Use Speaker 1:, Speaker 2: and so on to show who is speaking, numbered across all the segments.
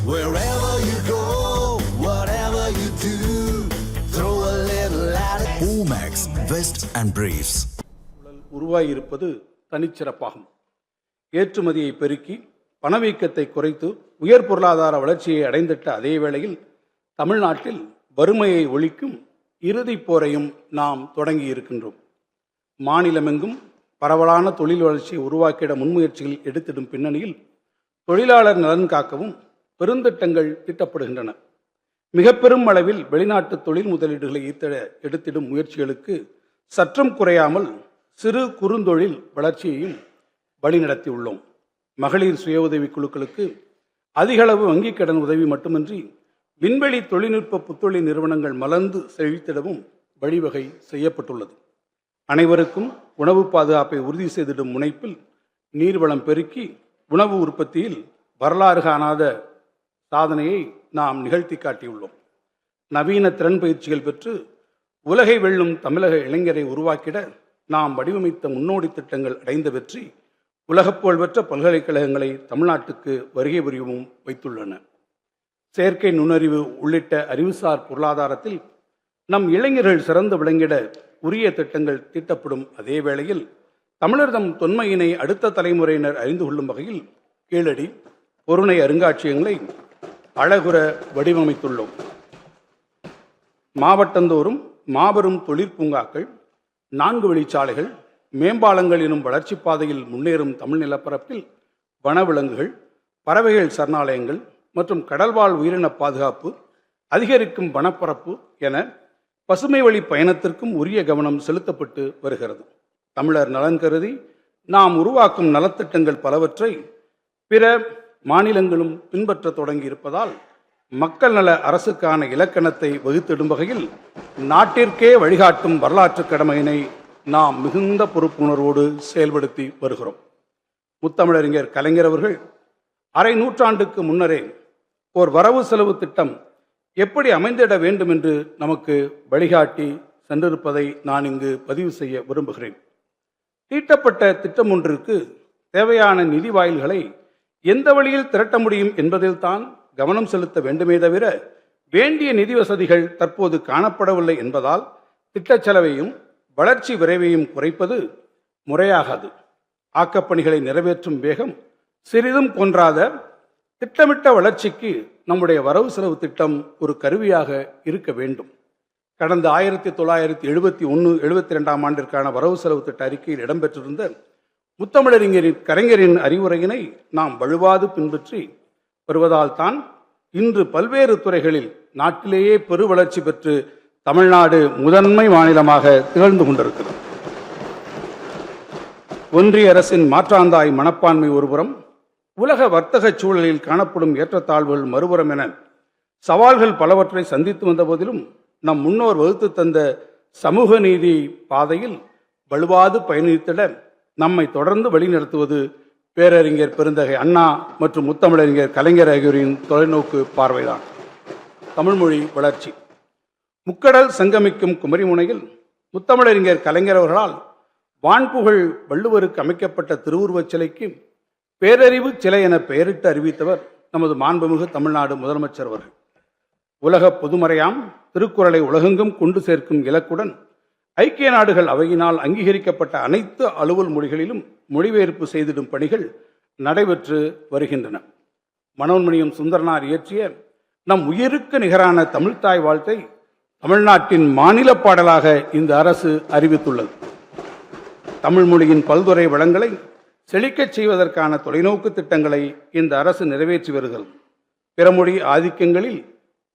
Speaker 1: Wherever you go, whatever you do, throw a little at it. Omax, Vest and Briefs.
Speaker 2: உருவாகியிருப்பது தனிச்சிறப்பாகும். ஏற்றுமதியை பெருக்கி பணவீக்கத்தை குறைத்து உயர் பொருளாதார வளர்ச்சியை அடைந்திட்ட அதே வேளையில் தமிழ்நாட்டில் வறுமையை ஒழிக்கும் இறுதிப் போரையும் நாம் தொடங்கி இருக்கின்றோம். மாநிலமெங்கும் பரவலான தொழில் வளர்ச்சியை உருவாக்கிட முன்முயற்சிகள் எடுத்திடும் பின்னணியில் தொழிலாளர் நலன் காக்கவும் பெருந்திட்டங்கள் தீட்டப்படுகின்றன. மிக பெரும் அளவில் வெளிநாட்டு தொழில் முதலீடுகளை எடுத்திடும் முயற்சிகளுக்கு சற்றும் குறையாமல் சிறு குறுந்தொழில் வளர்ச்சியையும் வழிநடத்தியுள்ளோம். மகளிர் சுய உதவி குழுக்களுக்கு அதிகளவு வங்கிக் கடன் உதவி மட்டுமின்றி விண்வெளி தொழில்நுட்ப புத்தொழில் நிறுவனங்கள் மலர்ந்து செழித்திடவும் வழிவகை செய்யப்பட்டுள்ளது. அனைவருக்கும் உணவு பாதுகாப்பை உறுதி செய்திடும் முனைப்பில் நீர்வளம் பெருக்கி உணவு உற்பத்தியில் வரலாறு காணாத சாதனையை நாம் நிகழ்த்தி காட்டியுள்ளோம். நவீன திறன் பயிற்சிகள் பெற்று உலகை வெல்லும் தமிழக இளைஞரை உருவாக்கிட நாம் வடிவமைத்த முன்னோடி திட்டங்கள் அடைந்த வெற்றி உலகப்புகழ் பெற்ற பல்கலைக்கழகங்களை தமிழ்நாட்டுக்கு வருகை புரியவும் வைத்துள்ளன. செயற்கை நுண்ணறிவு உள்ளிட்ட அறிவுசார் பொருளாதாரத்தில் நம் இளைஞர்கள் சிறந்து விளங்கிட உரிய திட்டங்கள் தீட்டப்படும் அதே வேளையில் தமிழர் தம் தொன்மையினை அடுத்த தலைமுறையினர் அறிந்து கொள்ளும் வகையில் கீழடி பொருணை அருங்காட்சியகங்களை அழகுற வடிவமைத்துள்ளோம். மாவட்டந்தோறும் மாபெரும் தொழிற்பூங்காக்கள், 4 வழிச்சாலைகள், மேம்பாலங்கள் எனும் வளர்ச்சி பாதையில் முன்னேறும் தமிழ் நிலப்பரப்பில் வனவிலங்குகள், பறவைகள் சரணாலயங்கள் மற்றும் கடல்வாழ் உயிரின பாதுகாப்பு, அதிகரிக்கும் வனப்பரப்பு என பசுமை வழி பயணத்திற்கும் உரிய கவனம் செலுத்தப்பட்டு வருகிறது. தமிழர் நலன் கருதி நாம் உருவாக்கும் நலத்திட்டங்கள் பலவற்றை பிற மாநிலங்களும் பின்பற்ற தொடங்கி இருப்பதால் மக்கள் நல அரசுக்கான இலக்கணத்தை வகுத்திடும் வகையில் நாட்டிற்கே வழிகாட்டும் வரலாற்று கடமையினை நாம் மிகுந்த பொறுப்புணர்வோடு செயல்படுத்தி வருகிறோம். முத்தமிழறிஞர் கலைஞர் அவர்கள் அரை நூற்றாண்டுக்கு முன்னரே ஓர் வரவு செலவு திட்டம் எப்படி அமைந்திட வேண்டும் என்று நமக்கு வழிகாட்டி சென்றிருப்பதை நான் இங்கு பதிவு செய்ய விரும்புகிறேன். தீட்டப்பட்ட திட்டம் ஒன்றிற்கு தேவையான நிதி வாயில்களை எந்த வழியில் திரட்ட முடியும் என்பதில் தான் கவனம் செலுத்த வேண்டுமே தவிர வேண்டிய நிதி வசதிகள் தற்போது காணப்படவில்லை என்பதால் திட்டச் செலவையும் வளர்ச்சி விரைவையும் குறைப்பது முறையாகாது. ஆக்கப்பணிகளை நிறைவேற்றும் வேகம் சிறிதும் கொன்றாத திட்டமிட்ட வளர்ச்சிக்கு நம்முடைய வரவு செலவு திட்டம் ஒரு கருவியாக இருக்க வேண்டும். கடந்த 1971-72 ஆண்டிற்கான வரவு செலவு திட்ட அறிக்கையில் இடம்பெற்றிருந்த முத்தமிழறிஞரின் கலைஞரின் அறிவுரையினை நாம் வலுவாது பின்பற்றி வருவதால் தான் இன்று பல்வேறு துறைகளில் நாட்டிலேயே பெரு வளர்ச்சி பெற்று தமிழ்நாடு முதன்மை மாநிலமாக திகழ்ந்து கொண்டிருக்கிறது. ஒன்றிய அரசின் மாற்றாந்தாய் மனப்பான்மை ஒருபுறம், உலக வர்த்தக சூழலில் காணப்படும் ஏற்றத்தாழ்வுகள் மறுபுறம் என சவால்கள் பலவற்றை சந்தித்து வந்த போதிலும் நம் முன்னோர் வகுத்து தந்த சமூக நீதி பாதையில் வலுவாது பயணித்திட நம்மை தொடர்ந்து வழிநடத்துவது பேரறிஞர் பெருந்தகை அண்ணா மற்றும் முத்தமிழறிஞர் கலைஞர் ஆகியோரின் தொலைநோக்கு பார்வைதான். தமிழ்மொழி வளர்ச்சி. முக்கடல் சங்கமிக்கும் குமரிமுனையில் முத்தமிழறிஞர் கலைஞர் அவர்களால் வான்புகழ் வள்ளுவருக்கு அமைக்கப்பட்ட திருவுருவச் சிலைக்கு பேரறிவு சிலை என பெயரிட்டு அறிவித்தவர் நமது மாண்புமிகு தமிழ்நாடு முதலமைச்சர் அவர்கள். உலக பொதுமறையாம் திருக்குறளை உலகெங்கும் கொண்டு சேர்க்கும் இலக்குடன் ஐக்கிய நாடுகள் அவையினால் அங்கீகரிக்கப்பட்ட அனைத்து அலுவல் மொழிகளிலும் மொழிபெயர்ப்பு செய்திடும் பணிகள் நடைபெற்று வருகின்றன. மனோன்மணியம் சுந்தரனார் இயற்றிய நம் உயிருக்கு நிகரான தமிழ்த்தாய் வாழ்த்தை தமிழ்நாட்டின் மாநில பாடலாக இந்த அரசு அறிவித்துள்ளது. தமிழ் மொழியின் பல்துறை வளங்களை செழிக்கச் செய்வதற்கான தொலைநோக்கு திட்டங்களை இந்த அரசு நிறைவேற்றி வருகிறது. பிறமொழி ஆதிக்கங்களில்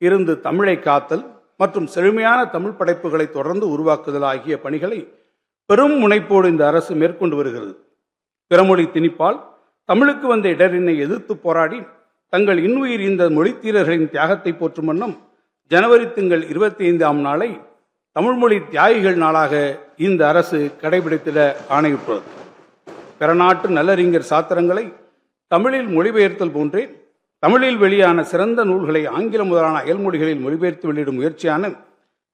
Speaker 2: இருந்து தமிழை காத்தல் மற்றும் செழுமையான தமிழ் படைப்புகளை தொடர்ந்து உருவாக்குதல் ஆகிய பணிகளை பெரும் முனைப்போடு இந்த அரசு மேற்கொண்டு வருகிறது. பிறமொழி திணிப்பால் தமிழுக்கு வந்த இடரினை எதிர்த்து போராடி தங்கள் இன்னுயிர் இந்த மொழித்தீரர்களின் தியாகத்தை போற்றும் வண்ணம் ஜனவரி திங்கள் 25ஆம் நாளை தமிழ்மொழி தியாகிகள் நாளாக இந்த அரசு கடைபிடித்திட ஆணையிட்டுள்ளது. பிறநாட்டு நல்லறிஞர் சாத்திரங்களை தமிழில் மொழிபெயர்த்தல் போன்றே தமிழில் வெளியான சிறந்த நூல்களை ஆங்கிலம் முதலான அயல்மொழிகளில் மொழிபெயர்த்து வெளியிடும் முயற்சியான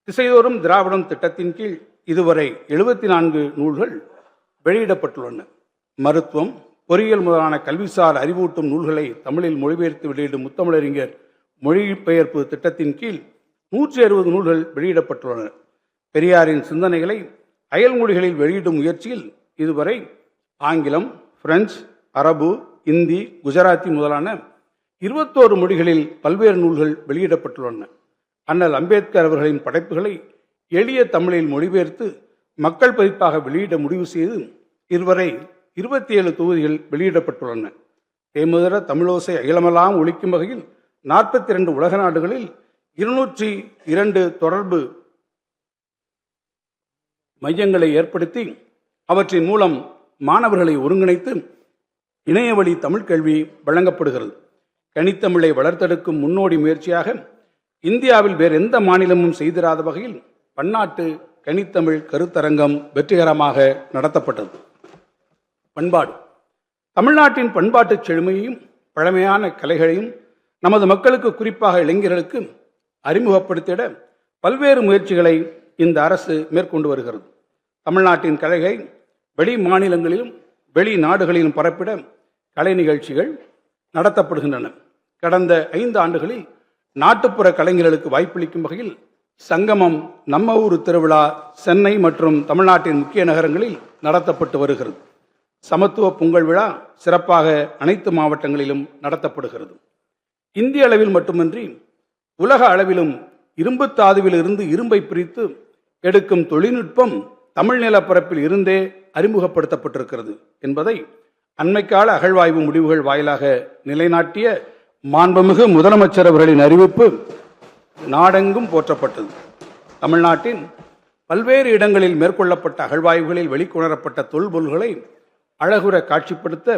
Speaker 2: திசைதோறும் திராவிடம் திட்டத்தின் கீழ் இதுவரை 74 நூல்கள் வெளியிடப்பட்டுள்ளன. மருத்துவம், பொறியியல் முதலான கல்விசார் அறிவூட்டும் நூல்களை தமிழில் மொழிபெயர்த்து வெளியிடும் முத்தமிழறிஞர் மொழிபெயர்ப்பு திட்டத்தின் கீழ் 160 நூல்கள் வெளியிடப்பட்டுள்ளன. பெரியாரின் சிந்தனைகளை அயல் மொழிகளில் வெளியிடும் முயற்சியில் இதுவரை ஆங்கிலம், பிரெஞ்சு, அரபு, இந்தி, குஜராத்தி முதலான 21 மொழிகளில் பல்வேறு நூல்கள் வெளியிடப்பட்டுள்ளன. அண்ணல் அம்பேத்கர் அவர்களின் படைப்புகளை எளிய தமிழில் மொழிபெயர்த்து மக்கள் பதிப்பாக வெளியிட முடிவு செய்து இதுவரை 27 தொகுதிகள் வெளியிடப்பட்டுள்ளன. தேமுதிர தமிழோசை அகிலமெல்லாம் ஒழிக்கும் வகையில் 42 உலக நாடுகளில் 202 தொடர்பு மையங்களை ஏற்படுத்தி அவற்றின் மூலம் மாணவர்களை ஒருங்கிணைத்து இணையவழி தமிழ் கல்வி வழங்கப்படுகிறது. கனித்தமிழை வளர்த்தெடுக்கும் முன்னோடி முயற்சியாக இந்தியாவில் வேறு எந்த மாநிலமும் செய்திராத வகையில் பன்னாட்டு கனித்தமிழ் கருத்தரங்கம் வெற்றிகரமாக நடத்தப்பட்டது. பண்பாடு. தமிழ்நாட்டின் பண்பாட்டு செழுமையையும் பழமையான கலைகளையும் நமது மக்களுக்கு, குறிப்பாக இளைஞர்களுக்கு அறிமுகப்படுத்திட பல்வேறு முயற்சிகளை இந்த அரசு மேற்கொண்டு வருகிறது. தமிழ்நாட்டின் கலைகளை வெளி மாநிலங்களிலும் வெளிநாடுகளிலும் பரப்பிட கலை நிகழ்ச்சிகள் நடத்தப்படுகின்றன. கடந்த 5 ஆண்டுகளில் நாட்டுப்புற கலைஞர்களுக்கு வாய்ப்பளிக்கும் வகையில் சங்கமம், நம்ம ஊர் திருவிழா சென்னை மற்றும் தமிழ்நாட்டின் முக்கிய நகரங்களில் நடத்தப்பட்டு வருகிறது. சமத்துவ பொங்கல் விழா சிறப்பாக அனைத்து மாவட்டங்களிலும் நடத்தப்படுகிறது. இந்திய அளவில் மட்டுமின்றி உலக அளவிலும் இரும்பு தாதுவில் இருந்து இரும்பை பிரித்து எடுக்கும் தொழில்நுட்பம் தமிழ் நிலப்பரப்பில் இருந்தே அறிமுகப்படுத்தப்பட்டிருக்கிறது என்பதை அண்மைக்கால அகழ்வாய்வு முடிவுகள் வாயிலாக நிலைநாட்டிய மாண்புமிகு முதலமைச்சர் அவர்களின் அறிவிப்பு நாடெங்கும் போற்றப்பட்டது. தமிழ்நாட்டின் பல்வேறு இடங்களில் மேற்கொள்ளப்பட்ட அகழ்வாய்வுகளில் வெளிக்கொணரப்பட்ட தொல்பொருள்களை அழகுற காட்சிப்படுத்த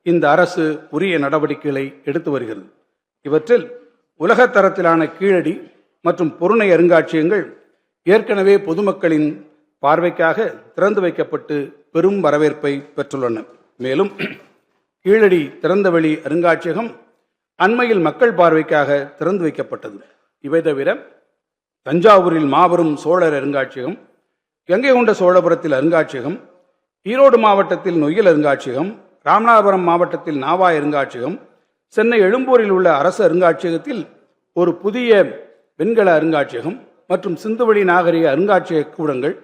Speaker 2: இந்த அரசு உரிய நடவடிக்கைகளை எடுத்து வருகிறது. இவற்றில் உலகத்தரத்திலான கீழடி மற்றும் பொருணை அருங்காட்சியகங்கள் ஏற்கனவே பொதுமக்களின் பார்வைக்காக திறந்து வைக்கப்பட்டு பெரும் வரவேற்பை பெற்றுள்ளன. மேலும் கீழடி திறந்தவெளி அருங்காட்சியகம் அண்மையில் மக்கள் பார்வைக்காக திறந்து வைக்கப்பட்டது. இவை தவிர தஞ்சாவூரில் மாபெரும் சோழர் அருங்காட்சியகம், கங்கை கொண்ட சோழபுரத்தில் அருங்காட்சியகம், ஈரோடு மாவட்டத்தில் நொய்யல் அருங்காட்சியகம், ராமநாதபுரம் மாவட்டத்தில் நாவாய் அருங்காட்சியகம், சென்னை எழும்பூரில் உள்ள அரசு அருங்காட்சியகத்தில் ஒரு புதிய வெண்கல அருங்காட்சியகம் மற்றும் சிந்துவெளி நாகரிக அருங்காட்சியக கூடங்கள்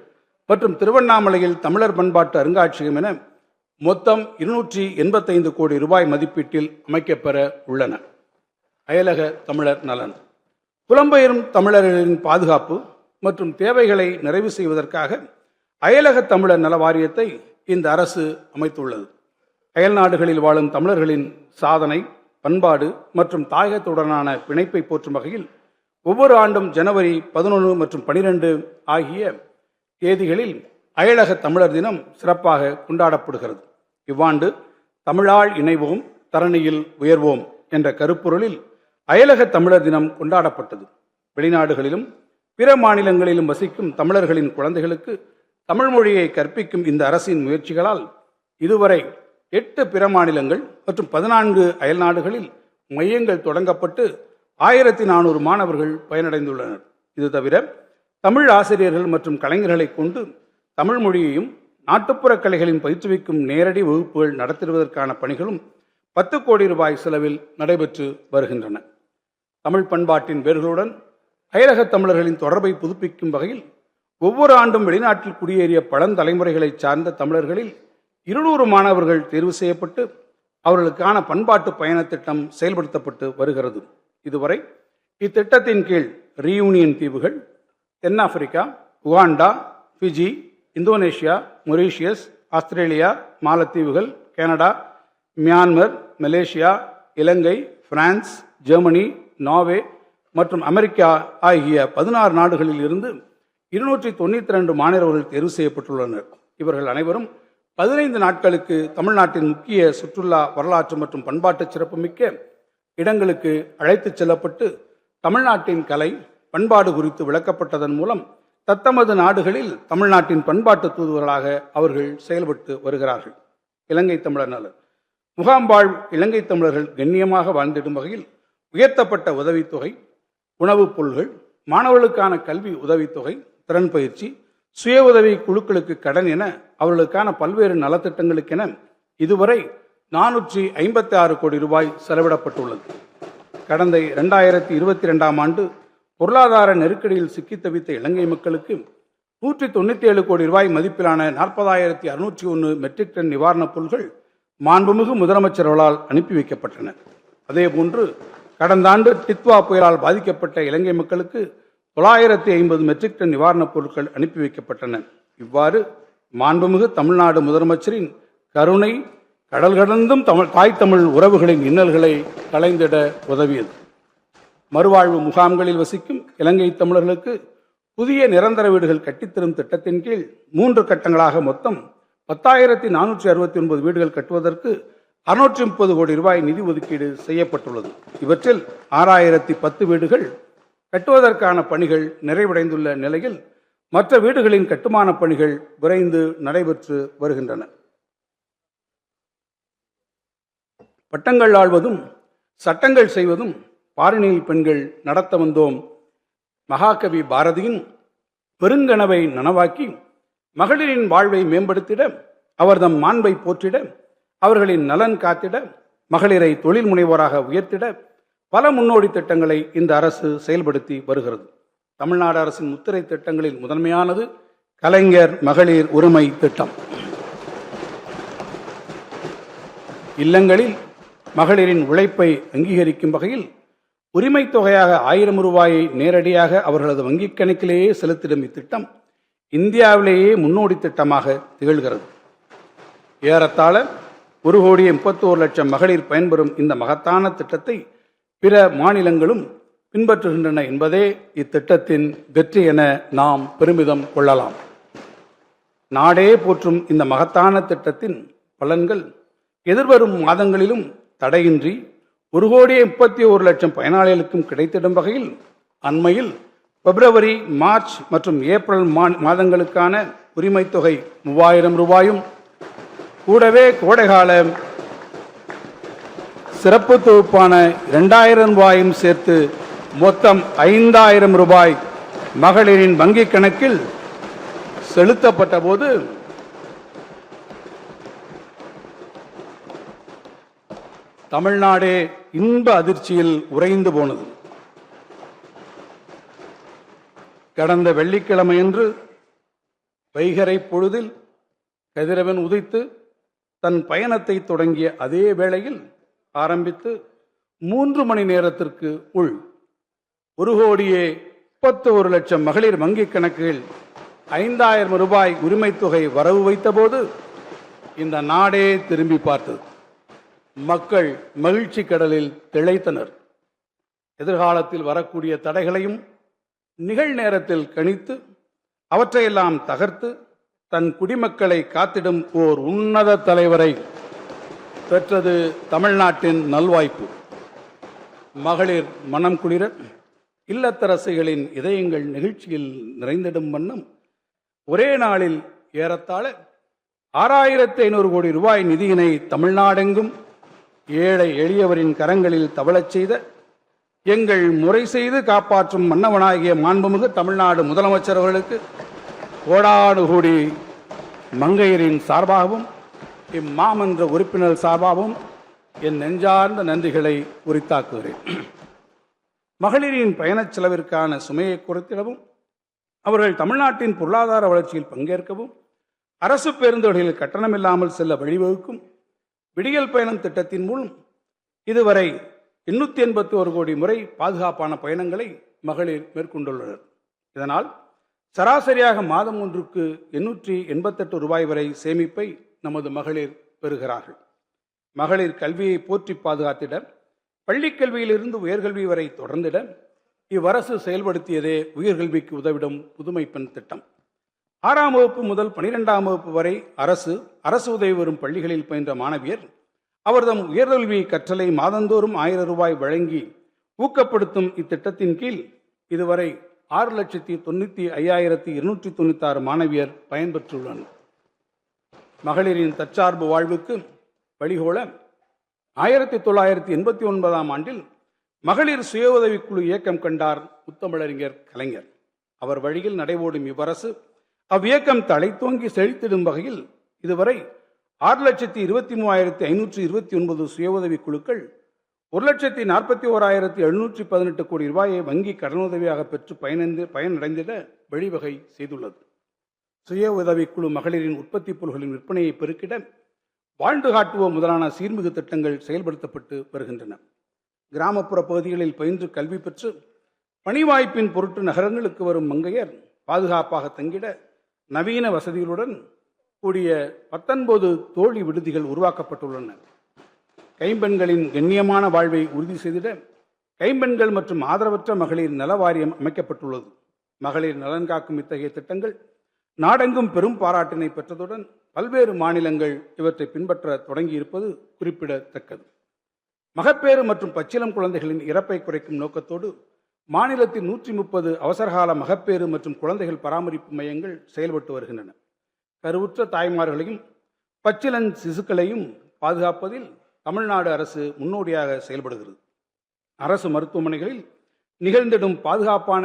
Speaker 2: மற்றும் திருவண்ணாமலையில் தமிழர் பண்பாட்டு அருங்காட்சியகம் என மொத்தம் 285 கோடி ரூபாய் மதிப்பீட்டில் அமைக்கப்பெற உள்ளன. அயலக தமிழர் நலன். புலம்பெயரும் தமிழர்களின் பாதுகாப்பு மற்றும் தேவைகளை நிறைவு செய்வதற்காக அயலக தமிழர் நல வாரியத்தை இந்த அரசு அமைத்துள்ளது. அயல் நாடுகளில் வாழும் தமிழர்களின் சாதனை, பண்பாடு மற்றும் தாயகத்துடனான பிணைப்பை போற்றும் வகையில் ஒவ்வொரு ஆண்டும் ஜனவரி 11 மற்றும் 12 ஆகிய தேதிகளில் அயலக தமிழர் தினம் சிறப்பாக கொண்டாடப்படுகிறது. இவ்வாண்டு தமிழால் இணைவோம், தரணியில் உயர்வோம் என்ற கருப்பொருளில் அயலக தமிழர் தினம் கொண்டாடப்பட்டது. வெளிநாடுகளிலும் பிற மாநிலங்களிலும் வசிக்கும் தமிழர்களின் குழந்தைகளுக்கு தமிழ் மொழியை கற்பிக்கும் இந்த அரசின் முயற்சிகளால் இதுவரை 8 பிற மாநிலங்கள் மற்றும் 14 அயல்நாடுகளில் மையங்கள் தொடங்கப்பட்டு 1400 மாணவர்கள் பயனடைந்துள்ளனர். இது தவிர தமிழ் ஆசிரியர்கள் மற்றும் கலைஞர்களை கொண்டு தமிழ் மொழியையும் நாட்டுப்புற கலைகளின் பயிற்றுவிக்கும் நேரடி வகுப்புகள் நடத்துவதற்கான பணிகளும் 10 கோடி ரூபாய் செலவில் நடைபெற்று வருகின்றன. தமிழ் பண்பாட்டின் வேர்களுடன் அயலக தமிழர்களின் தொடர்பை புதுப்பிக்கும் வகையில் ஒவ்வொரு ஆண்டும் வெளிநாட்டில் குடியேறிய பழந்தலைமுறைகளை சார்ந்த தமிழர்களில் 200 மாணவர்கள் தேர்வு செய்யப்பட்டு அவர்களுக்கான பண்பாட்டு பயண திட்டம் செயல்படுத்தப்பட்டு வருகிறது. இதுவரை இத்திட்டத்தின் கீழ் ரீயூனியன் தீவுகள், தென்னாப்பிரிக்கா, Uganda, Fiji, Indonesia, Mauritius, Australia, மாலத்தீவுகள், கனடா, மியான்மர், மலேசியா, இலங்கை, பிரான்ஸ், ஜெர்மனி, நார்வே மற்றும் அமெரிக்கா ஆகிய 16 நாடுகளில் இருந்து 292 மாணவர்கள் தேர்வு செய்யப்பட்டுள்ளனர். இவர்கள் அனைவரும் 15 நாட்களுக்கு தமிழ்நாட்டின் முக்கிய சுற்றுலா, வரலாற்று மற்றும் பண்பாட்டு சிறப்புமிக்க இடங்களுக்கு அழைத்துச் செல்லப்பட்டு தமிழ்நாட்டின் கலை, பண்பாடு குறித்து விளக்கப்பட்டதன் மூலம் தத்தமது நாடுகளில் தமிழ்நாட்டின் பண்பாட்டு தூதுவர்களாக அவர்கள் செயல்பட்டு வருகிறார்கள். இலங்கை தமிழர் நலன். முகாம்பாழ் இலங்கை தமிழர்கள் கண்ணியமாக வாழ்ந்திடும் வகையில் உயர்த்தப்பட்ட உதவித்தொகை, உணவுப் பொருள்கள், மாணவர்களுக்கான கல்வி உதவித்தொகை, திறன் பயிற்சி, சுய உதவி குழுக்களுக்கு கடன் என அவர்களுக்கான பல்வேறு நலத்திட்டங்களுக்கென இதுவரை 456 கோடி ரூபாய் செலவிடப்பட்டுள்ளது. கடந்த 2022ஆம் ஆண்டு பொருளாதார நெருக்கடியில் சிக்கித் தவித்த இலங்கை மக்களுக்கு 197 கோடி ரூபாய் மதிப்பிலான 40,601 மெட்ரிக் டன் நிவாரணப் பொருட்கள் மாண்புமிகு முதலமைச்சர்களால் அனுப்பி வைக்கப்பட்டன. அதேபோன்று கடந்த ஆண்டு டித்வா புயலால் பாதிக்கப்பட்ட இலங்கை மக்களுக்கு 950 மெட்ரிக் டன் நிவாரணப் பொருட்கள் அனுப்பி வைக்கப்பட்டன. இவ்வாறு மாண்புமிகு தமிழ்நாடு முதலமைச்சரின் கருணை கடல் கடந்தும் தாய் தமிழ் உறவுகளின் இன்னல்களை களைந்திட உதவியது. மறுவாழ்வு முகாம்களில் வசிக்கும் இலங்கை தமிழர்களுக்கு புதிய நிரந்தர வீடுகள் கட்டித்தரும் திட்டத்தின் கீழ் 3 கட்டங்களாக மொத்தம் 10,469 வீடுகள் கட்டுவதற்கு 630 கோடி ரூபாய் நிதி ஒதுக்கீடு செய்யப்பட்டுள்ளது. இவற்றில் 6,010 வீடுகள் கட்டுவதற்கான பணிகள் நிறைவடைந்துள்ள நிலையில் மற்ற வீடுகளின் கட்டுமான பணிகள் விரைந்து நடைபெற்று வருகின்றன. பட்டங்கள் ஆள்வதும் சட்டங்கள் செய்வதும் பாரினில் பெண்கள் நடத்த வந்தோம். மகாகவி பாரதியின் பெருங்கனவை நனவாக்கி மகளிரின் வாழ்வை மேம்படுத்திட, அவர்தம் மாண்பை போற்றிட, அவர்களின் நலன் காத்திட, மகளிரை தொழில் முனைவோராக உயர்த்திட பல முன்னோடி திட்டங்களை இந்த அரசு செயல்படுத்தி வருகிறது. தமிழ்நாடு அரசின் முத்திரை திட்டங்களில் முதன்மையானது கலைஞர் மகளிர் உரிமை திட்டம். இல்லங்களில் மகளிரின் உழைப்பை அங்கீகரிக்கும் வகையில் உரிமை தொகையாக 1000 ரூபாயை நேரடியாக அவர்களது வங்கிக் கணக்கிலேயே செலுத்திடும் இத்திட்டம் இந்தியாவிலேயே முன்னோடி திட்டமாக திகழ்கிறது. ஏறத்தாழ 1,31,00,000 மகளிர் பயன்பெறும் இந்த மகத்தான திட்டத்தை பிற மாநிலங்களும் பின்பற்றுகின்றன என்பதே இத்திட்டத்தின் வெற்றி என நாம் பெருமிதம் கொள்ளலாம். நாடே போற்றும் இந்த மகத்தான திட்டத்தின் பலன்கள் எதிர்வரும் மாதங்களிலும் தடையின்றி 1,31,00,000 பயனாளிகளுக்கும் கிடைத்திடும் வகையில் அண்மையில் பிப்ரவரி, மார்ச் மற்றும் ஏப்ரல் மாதங்களுக்கான உரிமை தொகை 3,000 ரூபாயும் கூடவே கோடைகால சிறப்பு தொகுப்பான 2,000 ரூபாயும் சேர்த்து மொத்தம் 5,000 ரூபாய் மகளிரின் வங்கிக் கணக்கில் செலுத்தப்பட்ட போது தமிழ்நாடே இன்ப அதிர்ச்சியில் உறைந்து போனது. கடந்த வெள்ளிக்கிழமையன்று வைகறை பொழுதில் கதிரவன் உதித்து தன் பயணத்தை தொடங்கிய அதே வேளையில் ஆரம்பித்து 3 மணி நேரத்திற்கு உள் 1,31,00,000 மகளிர் வங்கிக் கணக்குகள் 5,000 ரூபாய் உரிமை தொகை வரவு வைத்தபோது இந்த நாடே திரும்பி பார்த்தது. மக்கள் மகிழ்ச்சி கடலில் திளைத்தனர். எதிர்காலத்தில் வரக்கூடிய தடைகளையும் நிகழ்நேரத்தில் கணித்து அவற்றையெல்லாம் தகர்த்து தன் குடிமக்களை காத்திடும் ஓர் உன்னத தலைவரை பெற்றது தமிழ்நாட்டின் நல்வாய்ப்பு. மகளிர் மனம் குளிர இல்லத்தரசிகளின் இதயங்கள் நிகழ்ச்சியில் நிறைந்திடும் வண்ணம் ஒரே நாளில் ஏறத்தாழ 6,500 கோடி ரூபாய் நிதியினை தமிழ்நாடெங்கும் ஏழை எளியவரின் கரங்களில் தவழச் செய்த எங்கள் முறை செய்து காப்பாற்றும் மன்னவனாகிய மாண்புமிகு தமிழ்நாடு முதலமைச்சர் அவர்களுக்கு கோடானு கோடி மங்கையரின் சார்பாகவும் இம்மாமன்ற உறுப்பினர் சார்பாகவும் என் நெஞ்சார்ந்த நன்றிகளை உரித்தாக்குகிறேன். மகளிரின் பயணச் செலவிற்கான சுமையை குறைத்திடவும் அவர்கள் தமிழ்நாட்டின் பொருளாதார வளர்ச்சியில் பங்கேற்கவும் அரசு பேருந்துகளில் கட்டணமில்லாமல் செல்ல வழிவகுக்கும் விடியல் பயணம் திட்டத்தின் மூலம் இதுவரை 881 கோடி முறை பாதுகாப்பான பயணங்களை மகளிர் மேற்கொண்டுள்ளனர். இதனால் சராசரியாக மாதம் ஒன்றுக்கு 888 ரூபாய் வரை சேமிப்பை நமது மகளிர் பெறுகிறார்கள். மகளிர் கல்வியை போற்றி பாதுகாத்திட, பள்ளிக் கல்வியிலிருந்து உயர்கல்வி வரை தொடர்ந்திட இவ்வரசு செயல்படுத்தியதே உயர்கல்விக்கு உதவிடும் புதுமை பெண் திட்டம். 6ஆம் வகுப்பு முதல் 12ஆம் வகுப்பு வரை அரசு உதவி வரும் பள்ளிகளில் பயின்ற மாணவியர் அவர்தம் உயர்கல்வி கற்றலை மாதந்தோறும் 1000 ரூபாய் வழங்கி ஊக்கப்படுத்தும் இத்திட்டத்தின் கீழ் இதுவரை 6,95,296 மாணவியர் பயன்பெற்றுள்ளனர். மகளிரின் தற்சார்பு வாழ்வுக்கு வழிகோல 1989ஆம் ஆண்டில் மகளிர் சுய உதவிக்குழு இயக்கம் கண்டார் முத்தமிழறிஞர் கலைஞர். அவர் வழியில் நடைபோடும் இவ்வரசு அவ்வியக்கம் தழைத்தோங்கி செழித்திடும் வகையில் இதுவரை 6,23,529 சுய உதவி குழுக்கள் 1,41,718 கோடி ரூபாயை வங்கி கடனுதவியாக பெற்று பயனடைந்திட வழிவகை செய்துள்ளது. சுய உதவிக்குழு மகளிரின் உற்பத்தி பொருட்களின் விற்பனையை பெருக்கிட வாழ்ந்து காட்டுவோம் முதலான சீர்மிகு திட்டங்கள் செயல்படுத்தப்பட்டு வருகின்றன. கிராமப்புற பகுதிகளில் பயின்று கல்வி பெற்று பணி வாய்ப்பின் பொருட்டு நகரங்களுக்கு வரும் மங்கையர் பாதுகாப்பாக தங்கிட நவீன வசதிகளுடன் கூடிய 19 தோழி விடுதிகள் உருவாக்கப்பட்டுள்ளன. கைம்பெண்களின் கண்ணியமான வாழ்வை உறுதி செய்திட கைம்பெண்கள் மற்றும் ஆதரவற்ற மகளிர் நல வாரியம் அமைக்கப்பட்டுள்ளது. மகளிர் நலன் காக்கும் இத்தகைய திட்டங்கள் நாடெங்கும் பெரும் பாராட்டினை பெற்றதுடன் பல்வேறு மாநிலங்கள் இவற்றை பின்பற்ற தொடங்கியிருப்பது குறிப்பிடத்தக்கது. மகப்பேறு மற்றும் பச்சிளம் குழந்தைகளின் இறப்பை குறைக்கும் நோக்கத்தோடு மாநிலத்தில் 130 அவசரகால மகப்பேறு மற்றும் குழந்தைகள் பராமரிப்பு மையங்கள் செயல்பட்டு வருகின்றன. கருவுற்ற தாய்மார்களையும் பச்சிளம் சிசுக்களையும் பாதுகாப்பதில் தமிழ்நாடு அரசு முன்னோடியாக செயல்படுகிறது. அரசு மருத்துவமனைகளில் நிகழ்ந்திடும் பாதுகாப்பான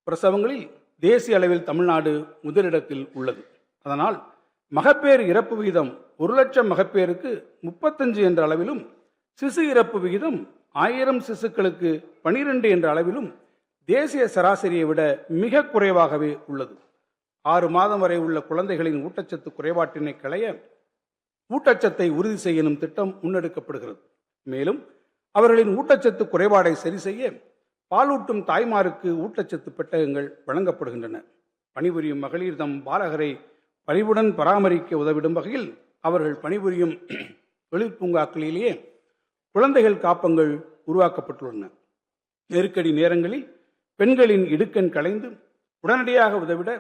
Speaker 2: பிரசவங்களில் தேசிய அளவில் தமிழ்நாடு முதலிடத்தில் உள்ளது. அதனால் மகப்பேறு இறப்பு விகிதம் 1,00,000 மகப்பேருக்கு 35 என்ற அளவிலும், சிசு இறப்பு விகிதம் 1000 சிசுக்களுக்கு 12 என்ற அளவிலும் தேசிய சராசரியை விட மிக குறைவாகவே உள்ளது. 6 மாதம் வரை உள்ள குழந்தைகளின் ஊட்டச்சத்து குறைபாட்டினை களைய ஊட்டச்சத்தை உறுதி செய்யும் திட்டம் முன்னெடுக்கப்படுகிறது. மேலும் அவர்களின் ஊட்டச்சத்து குறைபாடை சரி செய்ய பாலூட்டும் தாய்மாருக்கு ஊட்டச்சத்து பெட்டகங்கள் வழங்கப்படுகின்றன. பணிபுரியும் மகளிர் தம் பாலகரை பணிவுடன் பராமரிக்க உதவிடும் வகையில் அவர்கள் பணிபுரியும் தொழிற்பூங்காக்களிலேயே குழந்தைகள் காப்பங்கள் உருவாக்கப்பட்டுள்ளன. நெருக்கடி நேரங்களில் பெண்களின் இடுக்கண் களைந்து உடனடியாக உதவிட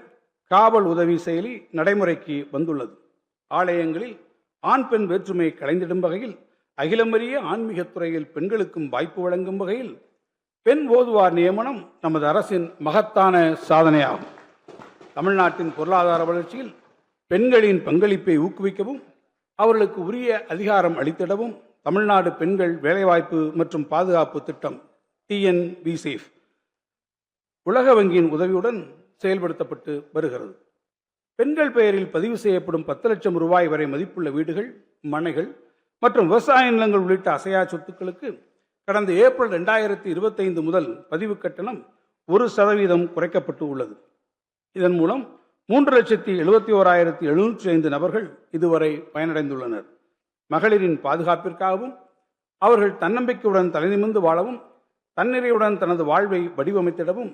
Speaker 2: காவல் உதவி செயலி நடைமுறைக்கு வந்துள்ளது. ஆலயங்களில் ஆண் பெண் வேற்றுமையை களைந்திடும் வகையில் அகிலமறிய ஆன்மீகத் துறையில் பெண்களுக்கும் வாய்ப்பு வழங்கும் வகையில் பெண் ஓதுவார் நியமனம் நமது அரசின் மகத்தான சாதனையாகும். தமிழ்நாட்டின் பொருளாதார வளர்ச்சியில் பெண்களின் பங்களிப்பை ஊக்குவிக்கவும் அவர்களுக்கு உரிய அதிகாரம் அளித்திடவும் தமிழ்நாடு பெண்கள் வேலைவாய்ப்பு மற்றும் பாதுகாப்பு திட்டம் TNVSAFE உலக வங்கியின் உதவியுடன் செயல்படுத்தப்பட்டு வருகிறது. பெண்கள் பெயரில் பதிவு செய்யப்படும் 10 லட்சம் ரூபாய் வரை மதிப்புள்ள வீடுகள், மனைகள் மற்றும் விவசாய நிலங்கள் உள்ளிட்ட அசையா சொத்துக்களுக்கு கடந்த ஏப்ரல் 2025 முதல் பதிவு கட்டணம் 1% குறைக்கப்பட்டு உள்ளது. இதன் மூலம் 3,71,705 நபர்கள் இதுவரை பயனடைந்துள்ளனர். மகளிரின் பாதுகாப்பிற்காகவும் அவர்கள் தன்னம்பிக்கையுடன் தலைநிமிர்ந்து வாழவும் தன்னிறைவுடன் தனது வாழ்வை வடிவமைத்திடவும்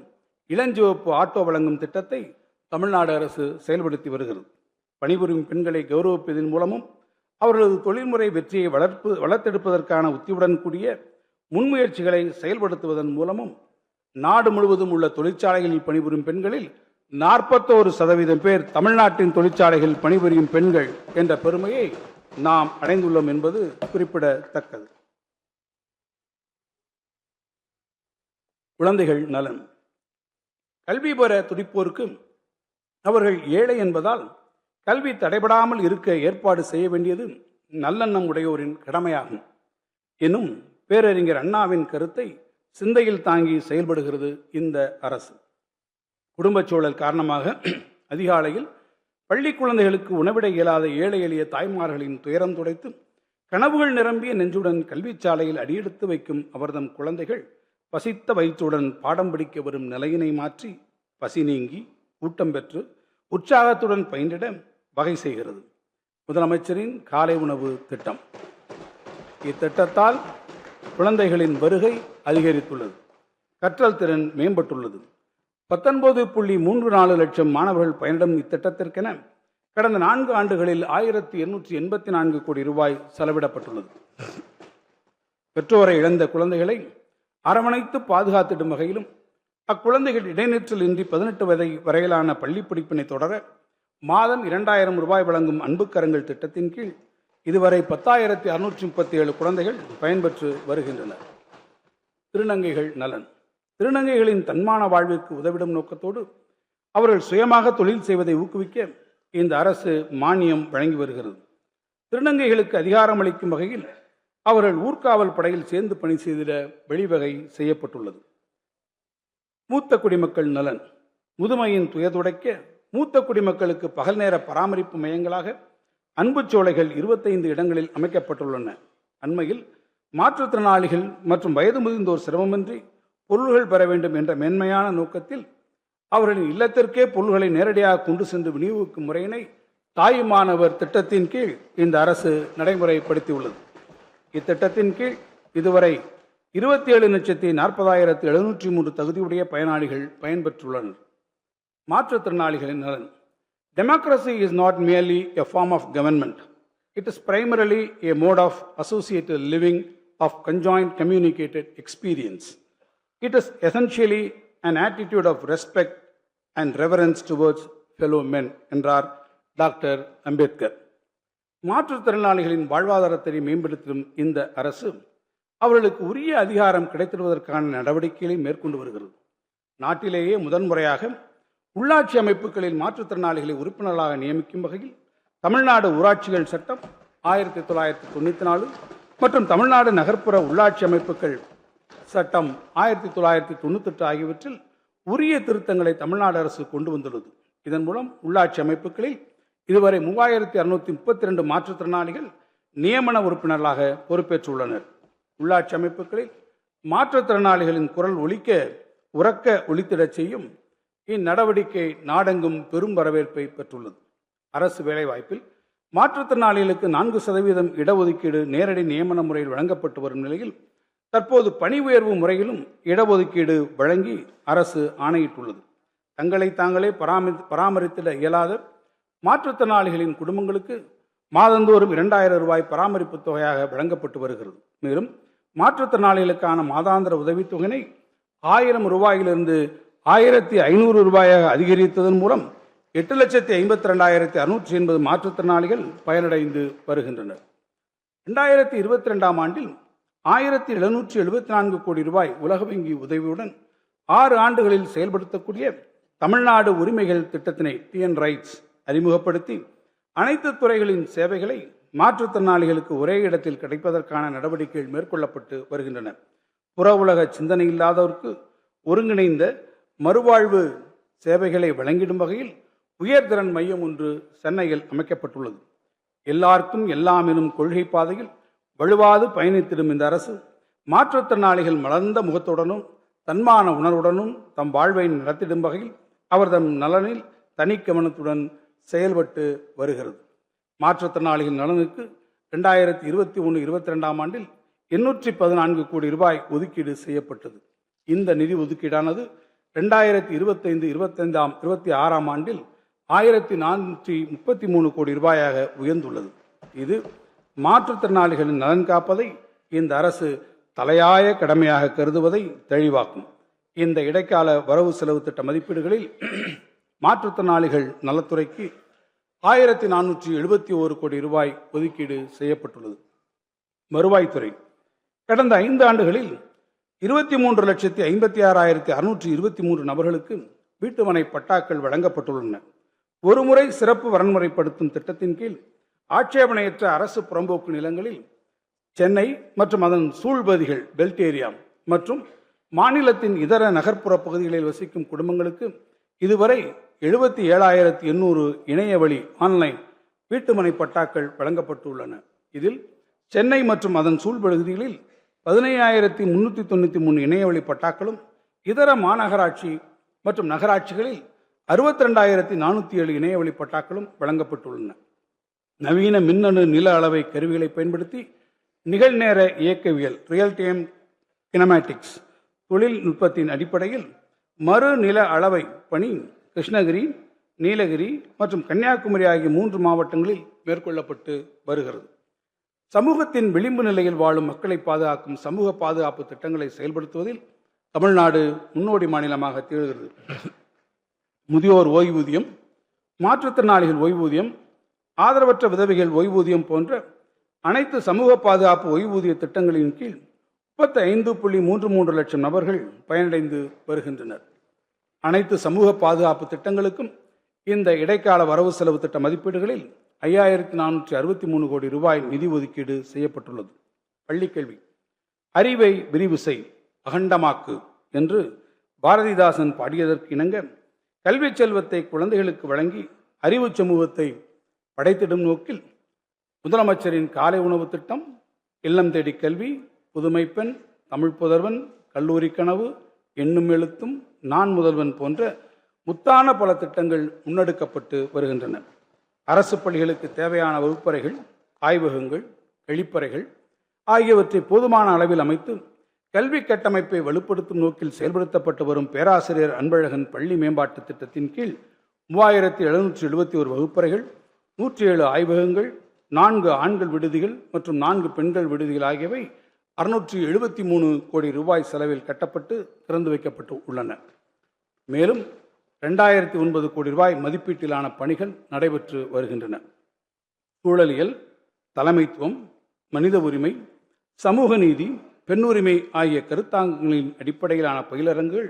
Speaker 2: இளஞ்சிவப்பு ஆட்டோ வழங்கும் திட்டத்தை தமிழ்நாடு அரசு செயல்படுத்தி வருகிறது. பணிபுரியும் பெண்களை கௌரவிப்பதன் மூலமும் அவர்களது தொழில்முறை வெற்றியை வளர்த்தெடுப்பதற்கான உத்தியுடன் கூடிய முன்முயற்சிகளை செயல்படுத்துவதன் மூலமும் நாடு முழுவதும் உள்ள தொழிற்சாலைகளில் பணிபுரியும் பெண்களில் 41% பேர் தமிழ்நாட்டின் தொழிற்சாலைகளில் பணிபுரியும் பெண்கள் என்ற பெருமையை நாம் அடைந்துள்ளோம் என்பது குறிப்பிடத்தக்கது. குழந்தைகள் நலன். கல்வி பெற துடிப்போருக்கு அவர்கள் ஏழை என்பதால் கல்வி தடைபடாமல் இருக்க ஏற்பாடு செய்ய வேண்டியது நல்லெண்ணம் உடையோரின் கடமையாகும் எனும் பேரறிஞர் அண்ணாவின் கருத்தை சிந்தையில் தாங்கி செயல்படுகிறது இந்த அரசு. குடும்பச் சூழல் காரணமாக அதிகாலையில் பள்ளி குழந்தைகளுக்கு உணவிட இயலாத ஏழை எளிய தாய்மார்களின் துயரம் துடைத்து கனவுகள் நிரம்பிய நெஞ்சுடன் கல்விச்சாலையில் அடியெடுத்து வைக்கும் அவர்தம் குழந்தைகள் பசித்த வயிற்றுடன் பாடம் படிக்க வரும் நிலையினை மாற்றி பசி நீங்கி ஊட்டம் பெற்று உற்சாகத்துடன் பயின்றிட வகை செய்கிறது முதலமைச்சரின் காலை உணவு திட்டம். இத்திட்டத்தால் குழந்தைகளின் வருகை அதிகரித்துள்ளது, கற்றல் திறன் மேம்பட்டுள்ளது. 19.34 லட்சம் மாணவர்கள் பயனிடும் இத்திட்டத்திற்கென கடந்த 4 ஆண்டுகளில் 1,884 கோடி ரூபாய் செலவிடப்பட்டுள்ளது. பெற்றோரை இழந்த குழந்தைகளை அரவணைத்து பாதுகாத்திடும் வகையிலும் அக்குழந்தைகள் இடைநிற்றல் இன்றி 18 வயது வரையிலான பள்ளி படிப்பினை தொடர மாதம் 2,000 ரூபாய் வழங்கும் அன்புக்கரங்கள் திட்டத்தின் கீழ் இதுவரை 10,637 குழந்தைகள் பயன்பெற்று வருகின்றனர். திருநங்கைகள் நலன். திருநங்கைகளின் தன்மான வாழ்விற்கு உதவிடும் நோக்கத்தோடு அவர்கள் சுயமாக தொழில் செய்வதை ஊக்குவிக்க இந்த அரசு மானியம் வழங்கி வருகிறது. திருநங்கைகளுக்கு அதிகாரம் அளிக்கும் வகையில் அவர்கள் ஊர்காவல் படையில் சேர்ந்து பணி செய்திட வழிவகை செய்யப்பட்டுள்ளது. மூத்த குடிமக்கள் நலன். முதுமையின் துயதுடைக்க மூத்த குடிமக்களுக்கு பகல் நேர பராமரிப்பு மையங்களாக அன்புச்சோலைகள் 25 இடங்களில் அமைக்கப்பட்டுள்ளன. அண்மையில் மாற்றுத்திறனாளிகள் மற்றும் வயது முதிர்ந்தோர் சிரமமின்றி பொருள்கள் பெற வேண்டும் என்ற மேன்மையான நோக்கத்தில் அவர்களின் இல்லத்திற்கே பொருள்களை நேரடியாக கொண்டு சென்று விநியோகிக்கும் முறையினை தாயுமானவர் திட்டத்தின் கீழ் இந்த அரசு நடைமுறைப்படுத்தியுள்ளது. இத்திட்டத்தின் கீழ் இதுவரை 27,40,703 தகுதியுடைய பயனாளிகள் பயன்பெற்றுள்ளனர். மாற்றுத்திறனாளிகளின் நலன். Democracy is not merely a form of government. It is primarily a mode of associated living of conjoined communicated experience. It is essentially an attitude of respect and reverence towards fellow men என்றார் doctor Ambedkar. மாற்றுத்திறனாளிகளின் வாழ்வாதாரத்தை மேம்படுத்தும் இந்த அரசு அவர்களுக்கு உரிய அதிகாரம் கிடைத்திடுவதற்கான நடவடிக்கைகளை மேற்கொண்டு வருகிறது. நாட்டிலேயே முதன்முறையாக உள்ளாட்சி அமைப்புகளில் மாற்றுத்திறனாளிகளை உறுப்பினர்களாக நியமிக்கும் வகையில் தமிழ்நாடு ஊராட்சிகள் சட்டம் 1994 மற்றும் தமிழ்நாடு நகர்ப்புற உள்ளாட்சி அமைப்புகள் சட்டம் 1998 ஆகியவற்றில் உரிய திருத்தங்களை தமிழ்நாடு அரசு கொண்டு வந்துள்ளது. இதன் மூலம் உள்ளாட்சி அமைப்புகளில் இதுவரை 3632 மாற்றுத்திறனாளிகள் நியமன உறுப்பினர்களாக பொறுப்பேற்றுள்ளனர். உள்ளாட்சி அமைப்புகளில் மாற்றுத்திறனாளிகளின் குரல் உறக்க ஒலித்திடச் செய்யும் இந்நடவடிக்கை நாடெங்கும் பெரும் வரவேற்பை பெற்றுள்ளது. அரசு வேலைவாய்ப்பில் மாற்றுத்திறனாளிகளுக்கு 4% இடஒதுக்கீடு நேரடி நியமன முறையில் வழங்கப்பட்டு வரும் நிலையில் தற்போது பணி உயர்வு முறையிலும் இடஒதுக்கீடு வழங்கி அரசு ஆணையிட்டுள்ளது. தங்களை தாங்களே பராமரித்திட இயலாத மாற்றுத்திறனாளிகளின் குடும்பங்களுக்கு மாதந்தோறும் 2000 ரூபாய் பராமரிப்பு தொகையாக வழங்கப்பட்டு வருகிறது. மேலும் மாற்றுத்திறனாளிகளுக்கான மாதாந்திர உதவித்தொகையினை 1000 ரூபாயிலிருந்து 1500 ரூபாயாக அதிகரித்ததன் மூலம் 8,52,680 மாற்றுத்திறனாளிகள் பயனடைந்து வருகின்றனர். 2022 ஆண்டில் 1774 கோடி ரூபாய் உலக வங்கி உதவியுடன் 6 ஆண்டுகளில் செயல்படுத்தக்கூடிய தமிழ்நாடு உரிமைகள் திட்டத்தினை டிஎன் ரைட்ஸ் அறிமுகப்படுத்தி அனைத்து துறைகளின் சேவைகளை மாற்றுத்திறனாளிகளுக்கு ஒரே இடத்தில் கிடைப்பதற்கான நடவடிக்கைகள் மேற்கொள்ளப்பட்டு வருகின்றன. புற உலக சிந்தனை இல்லாதவருக்கு ஒருங்கிணைந்த மறுவாழ்வு சேவைகளை வழங்கிடும் வகையில் உயர்திறன் மையம் ஒன்று சென்னையில் அமைக்கப்பட்டுள்ளது. எல்லாருக்கும் எல்லாம் எனும் கொள்கை பாதையில் வலுவாது பயணித்திடும் இந்த அரசு மாற்றுத்திறனாளிகள் மலர்ந்த முகத்துடனும் தன்மான உணர்வுடனும் தம் வாழ்வை நடத்திடும் வகையில் அவர்தம் நலனில் தனி கவனத்துடன் செயல்பட்டு வருகிறது. மாற்றுத்திறனாளிகள் நலனுக்கு 2021-22 ஆண்டில் 814 கோடி ரூபாய் ஒதுக்கீடு செய்யப்பட்டது. இந்த நிதி ஒதுக்கீடானது 2025-26 ஆண்டில் 1433 கோடி ரூபாயாக உயர்ந்துள்ளது. இது மாற்றுத்திறனாளிகளின் நலன் காப்பதை இந்த அரசு தலையாய கடமையாக கருதுவதை தெளிவாக்கும். இந்த இடைக்கால வரவு செலவு திட்ட மதிப்பீடுகளில் மாற்றுத்திறனாளிகள் நலத்துறைக்கு 1471 கோடி ரூபாய் ஒதுக்கீடு செய்யப்பட்டுள்ளது. வருவாய்த்துறை கடந்த 5 ஆண்டுகளில் 23,56,623 நபர்களுக்கு வீட்டுமனை பட்டாக்கள் வழங்கப்பட்டுள்ளன. ஒருமுறை சிறப்பு வரன்முறைப்படுத்தும் திட்டத்தின் கீழ் ஆட்சேபனையற்ற அரசு புறம்போக்கு நிலங்களில் சென்னை மற்றும் அதன் சூழ்பகுதிகள் பெல்ட் ஏரியா மற்றும் மாநிலத்தின் இதர நகர்ப்புற பகுதிகளில் வசிக்கும் குடும்பங்களுக்கு இதுவரை 77,800 இணையவழி ஆன்லைன் வீட்டுமனை பட்டாக்கள் வழங்கப்பட்டுள்ளன. இதில் சென்னை மற்றும் அதன் சூழ்பகுதிகளில் 15,393 இணையவழி பட்டாக்களும் இதர மாநகராட்சி மற்றும் நகராட்சிகளில் 62,407 இணையவழி பட்டாக்களும் வழங்கப்பட்டுள்ளன. நவீன மின்னணு நில அளவை கருவிகளை பயன்படுத்தி நிகழ்நேர இயக்கவியல் ரியல் டைம் கினமேட்டிக்ஸ் தொழில்நுட்பத்தின் அடிப்படையில் மறு நில அளவை பணி கிருஷ்ணகிரி, நீலகிரி மற்றும் கன்னியாகுமரி ஆகிய 3 மாவட்டங்களில் மேற்கொள்ளப்பட்டு வருகிறது. சமூகத்தின் விளிம்பு நிலையில் வாழும் மக்களை பாதுகாக்கும் சமூக பாதுகாப்பு திட்டங்களை செயல்படுத்துவதில் தமிழ்நாடு முன்னோடி மாநிலமாக திகழ்கிறது. முதியோர் ஓய்வூதியம், மாற்றுத்திறனாளிகள் ஓய்வூதியம், ஆதரவற்ற விதவைகள் ஓய்வூதியம் போன்ற அனைத்து சமூக பாதுகாப்பு ஓய்வூதிய திட்டங்களின் கீழ் 35.33 லட்சம் நபர்கள் பயனடைந்து வருகின்றனர். அனைத்து சமூக பாதுகாப்பு திட்டங்களுக்கும் இந்த இடைக்கால வரவு செலவு திட்ட மதிப்பீடுகளில் 5,463 கோடி ரூபாய் நிதி ஒதுக்கீடு செய்யப்பட்டுள்ளது. பள்ளிக்கல்வி அறிவை விரிவு செய் அகண்டமாக்கு என்று பாரதிதாசன் பாடியதற்கு இணங்க கல்வி செல்வத்தை குழந்தைகளுக்கு வழங்கி அறிவு சமூகத்தை படைத்திடும் நோக்கில் முதலமைச்சரின் காலை உணவு திட்டம், இல்லம் தேடி கல்வி, புதுமை பெண், தமிழ் புதல்வன், கல்லூரி கனவு, எண்ணும் எழுத்தும், நான் முதல்வன் போன்ற முத்தான பல திட்டங்கள் முன்னெடுக்கப்பட்டு வருகின்றன. அரசு பள்ளிகளுக்கு தேவையான வகுப்பறைகள், ஆய்வகங்கள், கழிப்பறைகள் ஆகியவற்றை போதுமான அளவில் அமைத்து கல்வி கட்டமைப்பை வலுப்படுத்தும் நோக்கில் செயல்படுத்தப்பட்டு வரும் பேராசிரியர் அன்பழகன் பள்ளி மேம்பாட்டு திட்டத்தின் கீழ் 3771 வகுப்பறைகள், 107 ஆய்வகங்கள், 4 ஆண்கள் விடுதிகள் மற்றும் 4 பெண்கள் விடுதிகள் ஆகியவை 673 கோடி ரூபாய் செலவில் கட்டப்பட்டு திறந்து வைக்கப்பட்டு உள்ளன. மேலும் 2009 கோடி ரூபாய் மதிப்பீட்டிலான பணிகள் நடைபெற்று வருகின்றன. சூழலியல், தலைமைத்துவம், மனித உரிமை, சமூக நீதி, பெண்ணுரிமை ஆகிய கருத்தாங்கங்களின் அடிப்படையிலான பயிலரங்குகள்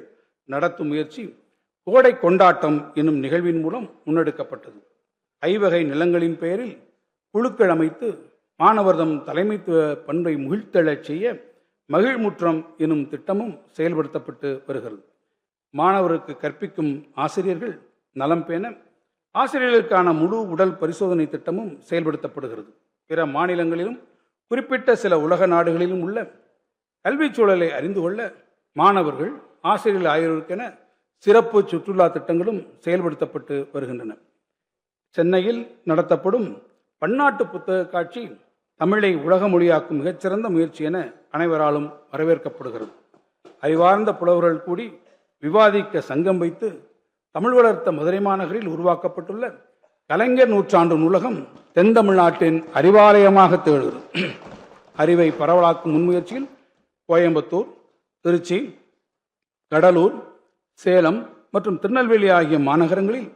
Speaker 2: நடத்தும் முயற்சி கோடை கொண்டாட்டம் என்னும் நிகழ்வின் மூலம் முன்னெடுக்கப்பட்டது. ஐவகை நிலங்களின் பெயரில் குழுக்கள் அமைத்து மாணவர்தம் தலைமைத்துவ பண்பை முகிழ்த்தெழச் செய்ய மகிழ்முற்றம் எனும் திட்டமும் செயல்படுத்தப்பட்டு வருகிறது. மாணவருக்கு கற்பிக்கும் ஆசிரியர்கள் நலம் பேண ஆசிரியர்களுக்கான முழு உடல் பரிசோதனை திட்டமும் செயல்படுத்தப்படுகிறது. பிற மாநிலங்களிலும் குறிப்பிட்ட சில உலக நாடுகளிலும் உள்ள கல்விச் சூழலை அறிந்து கொள்ள மாணவர்கள், ஆசிரியர்கள் ஆகியோருக்கென சிறப்பு சுற்றுலா திட்டங்களும் செயல்படுத்தப்பட்டு வருகின்றன. சென்னையில் நடத்தப்படும் பன்னாட்டு புத்தக காட்சி தமிழை உலக மொழியாக்கும் மிகச்சிறந்த முயற்சி என அனைவராலும் வரவேற்கப்படுகிறது. அறிவார்ந்த புலவர்கள் கூடி விவாதிக்க சங்கம் வைத்து தமிழ் வளர்த்த மதுரை மாநகரில் உருவாக்கப்பட்டுள்ள கலைஞர் நூற்றாண்டு நூலகம் தென் தமிழ்நாட்டின் அறிவாலயமாக திகழ்கிறது. அறிவை பரவலாக்கும் முன்முயற்சியில் கோயம்புத்தூர், திருச்சி, கடலூர், சேலம் மற்றும் திருநெல்வேலி ஆகிய மாநகரங்களில்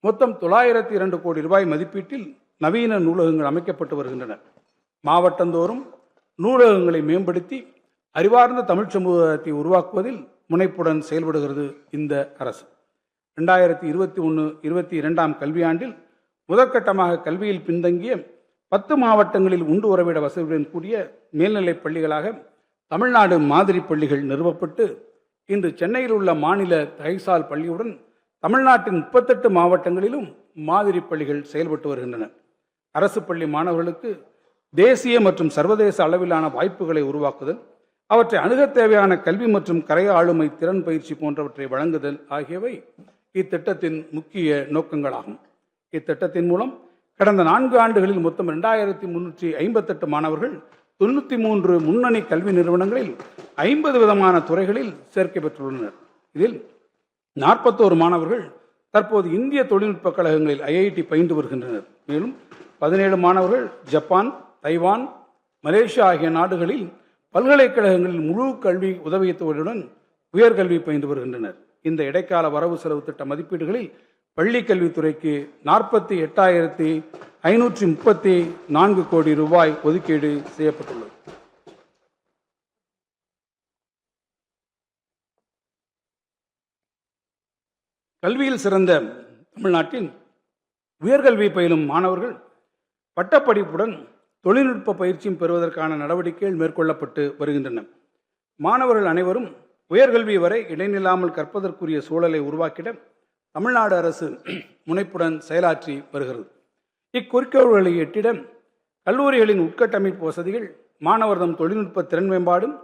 Speaker 2: மொத்தம் 902 கோடி ரூபாய் மதிப்பீட்டில் நவீன நூலகங்கள் அமைக்கப்பட்டு வருகின்றன. மாவட்டந்தோறும் நூலகங்களை மேம்படுத்தி அறிவார்ந்த தமிழ் சமூகத்தை உருவாக்குவதில் முனைப்புடன் செயல்படுகிறது இந்த அரசு. 2021-22 கல்வியாண்டில் முதற்கட்டமாக கல்வியில் பின்தங்கிய 10 மாவட்டங்களில் உண்டு உறவிட வசதியுடன் கூடிய மேல்நிலைப் பள்ளிகளாக தமிழ்நாடு மாதிரி பள்ளிகள் நிறுவப்பட்டு இன்று சென்னையில் உள்ள மாநில தகைசால் பள்ளியுடன் தமிழ்நாட்டின் 38 மாவட்டங்களிலும் மாதிரி பள்ளிகள் செயல்பட்டு வருகின்றன. அரசு பள்ளி மாணவர்களுக்கு தேசிய மற்றும் சர்வதேச அளவிலான வாய்ப்புகளை உருவாக்குதல், அவற்றை அணுக தேவையான கல்வி மற்றும் கரை ஆளுமை திறன் பயிற்சி போன்றவற்றை வழங்குதல் ஆகியவை இத்திட்டத்தின் முக்கிய நோக்கங்களாகும். இத்திட்டத்தின் மூலம் கடந்த 4 ஆண்டுகளில் மொத்தம் 2358 மாணவர்கள் 93 முன்னணி கல்வி நிறுவனங்களில் 50 விதமான துறைகளில் சேர்க்கை பெற்றுள்ளனர். இதில் 41 மாணவர்கள் தற்போது இந்திய தொழில்நுட்ப கழகங்களில் IIT பயின்று வருகின்றனர். மேலும் 17 மாணவர்கள் ஜப்பான், தைவான், மலேசியா ஆகிய நாடுகளில் பல்கலைக்கழகங்களில் முழு கல்வி உதவித்தொகையுடன் உயர்கல்வி பயின்று வருகின்றனர். இந்த இடைக்கால வரவு செலவு திட்ட மதிப்பீடுகளில் பள்ளி கல்வித்துறைக்கு 48,534 கோடி ரூபாய் ஒதுக்கீடு செய்யப்பட்டுள்ளது. கல்வியில் சிறந்த தமிழ்நாட்டில் உயர்கல்வி பயிலும் மாணவர்கள் பட்டப்படிப்புடன் தொழில்நுட்ப பயிற்சியும் பெறுவதற்கான நடவடிக்கைகள் மேற்கொள்ளப்பட்டு வருகின்றன. மாணவர்கள் அனைவரும் உயர்கல்வி வரை இடைநில்லாமல் கற்பதற்குரிய சூழலை உருவாக்கிட தமிழ்நாடு அரசு முனைப்புடன் செயலாற்றி வருகிறது. இக்குறிக்கோள்களை எட்டிட கல்லூரிகளின் உட்கட்டமைப்பு வசதிகள், மாணவர்தம் தொழில்நுட்ப திறன் மேம்பாடும்,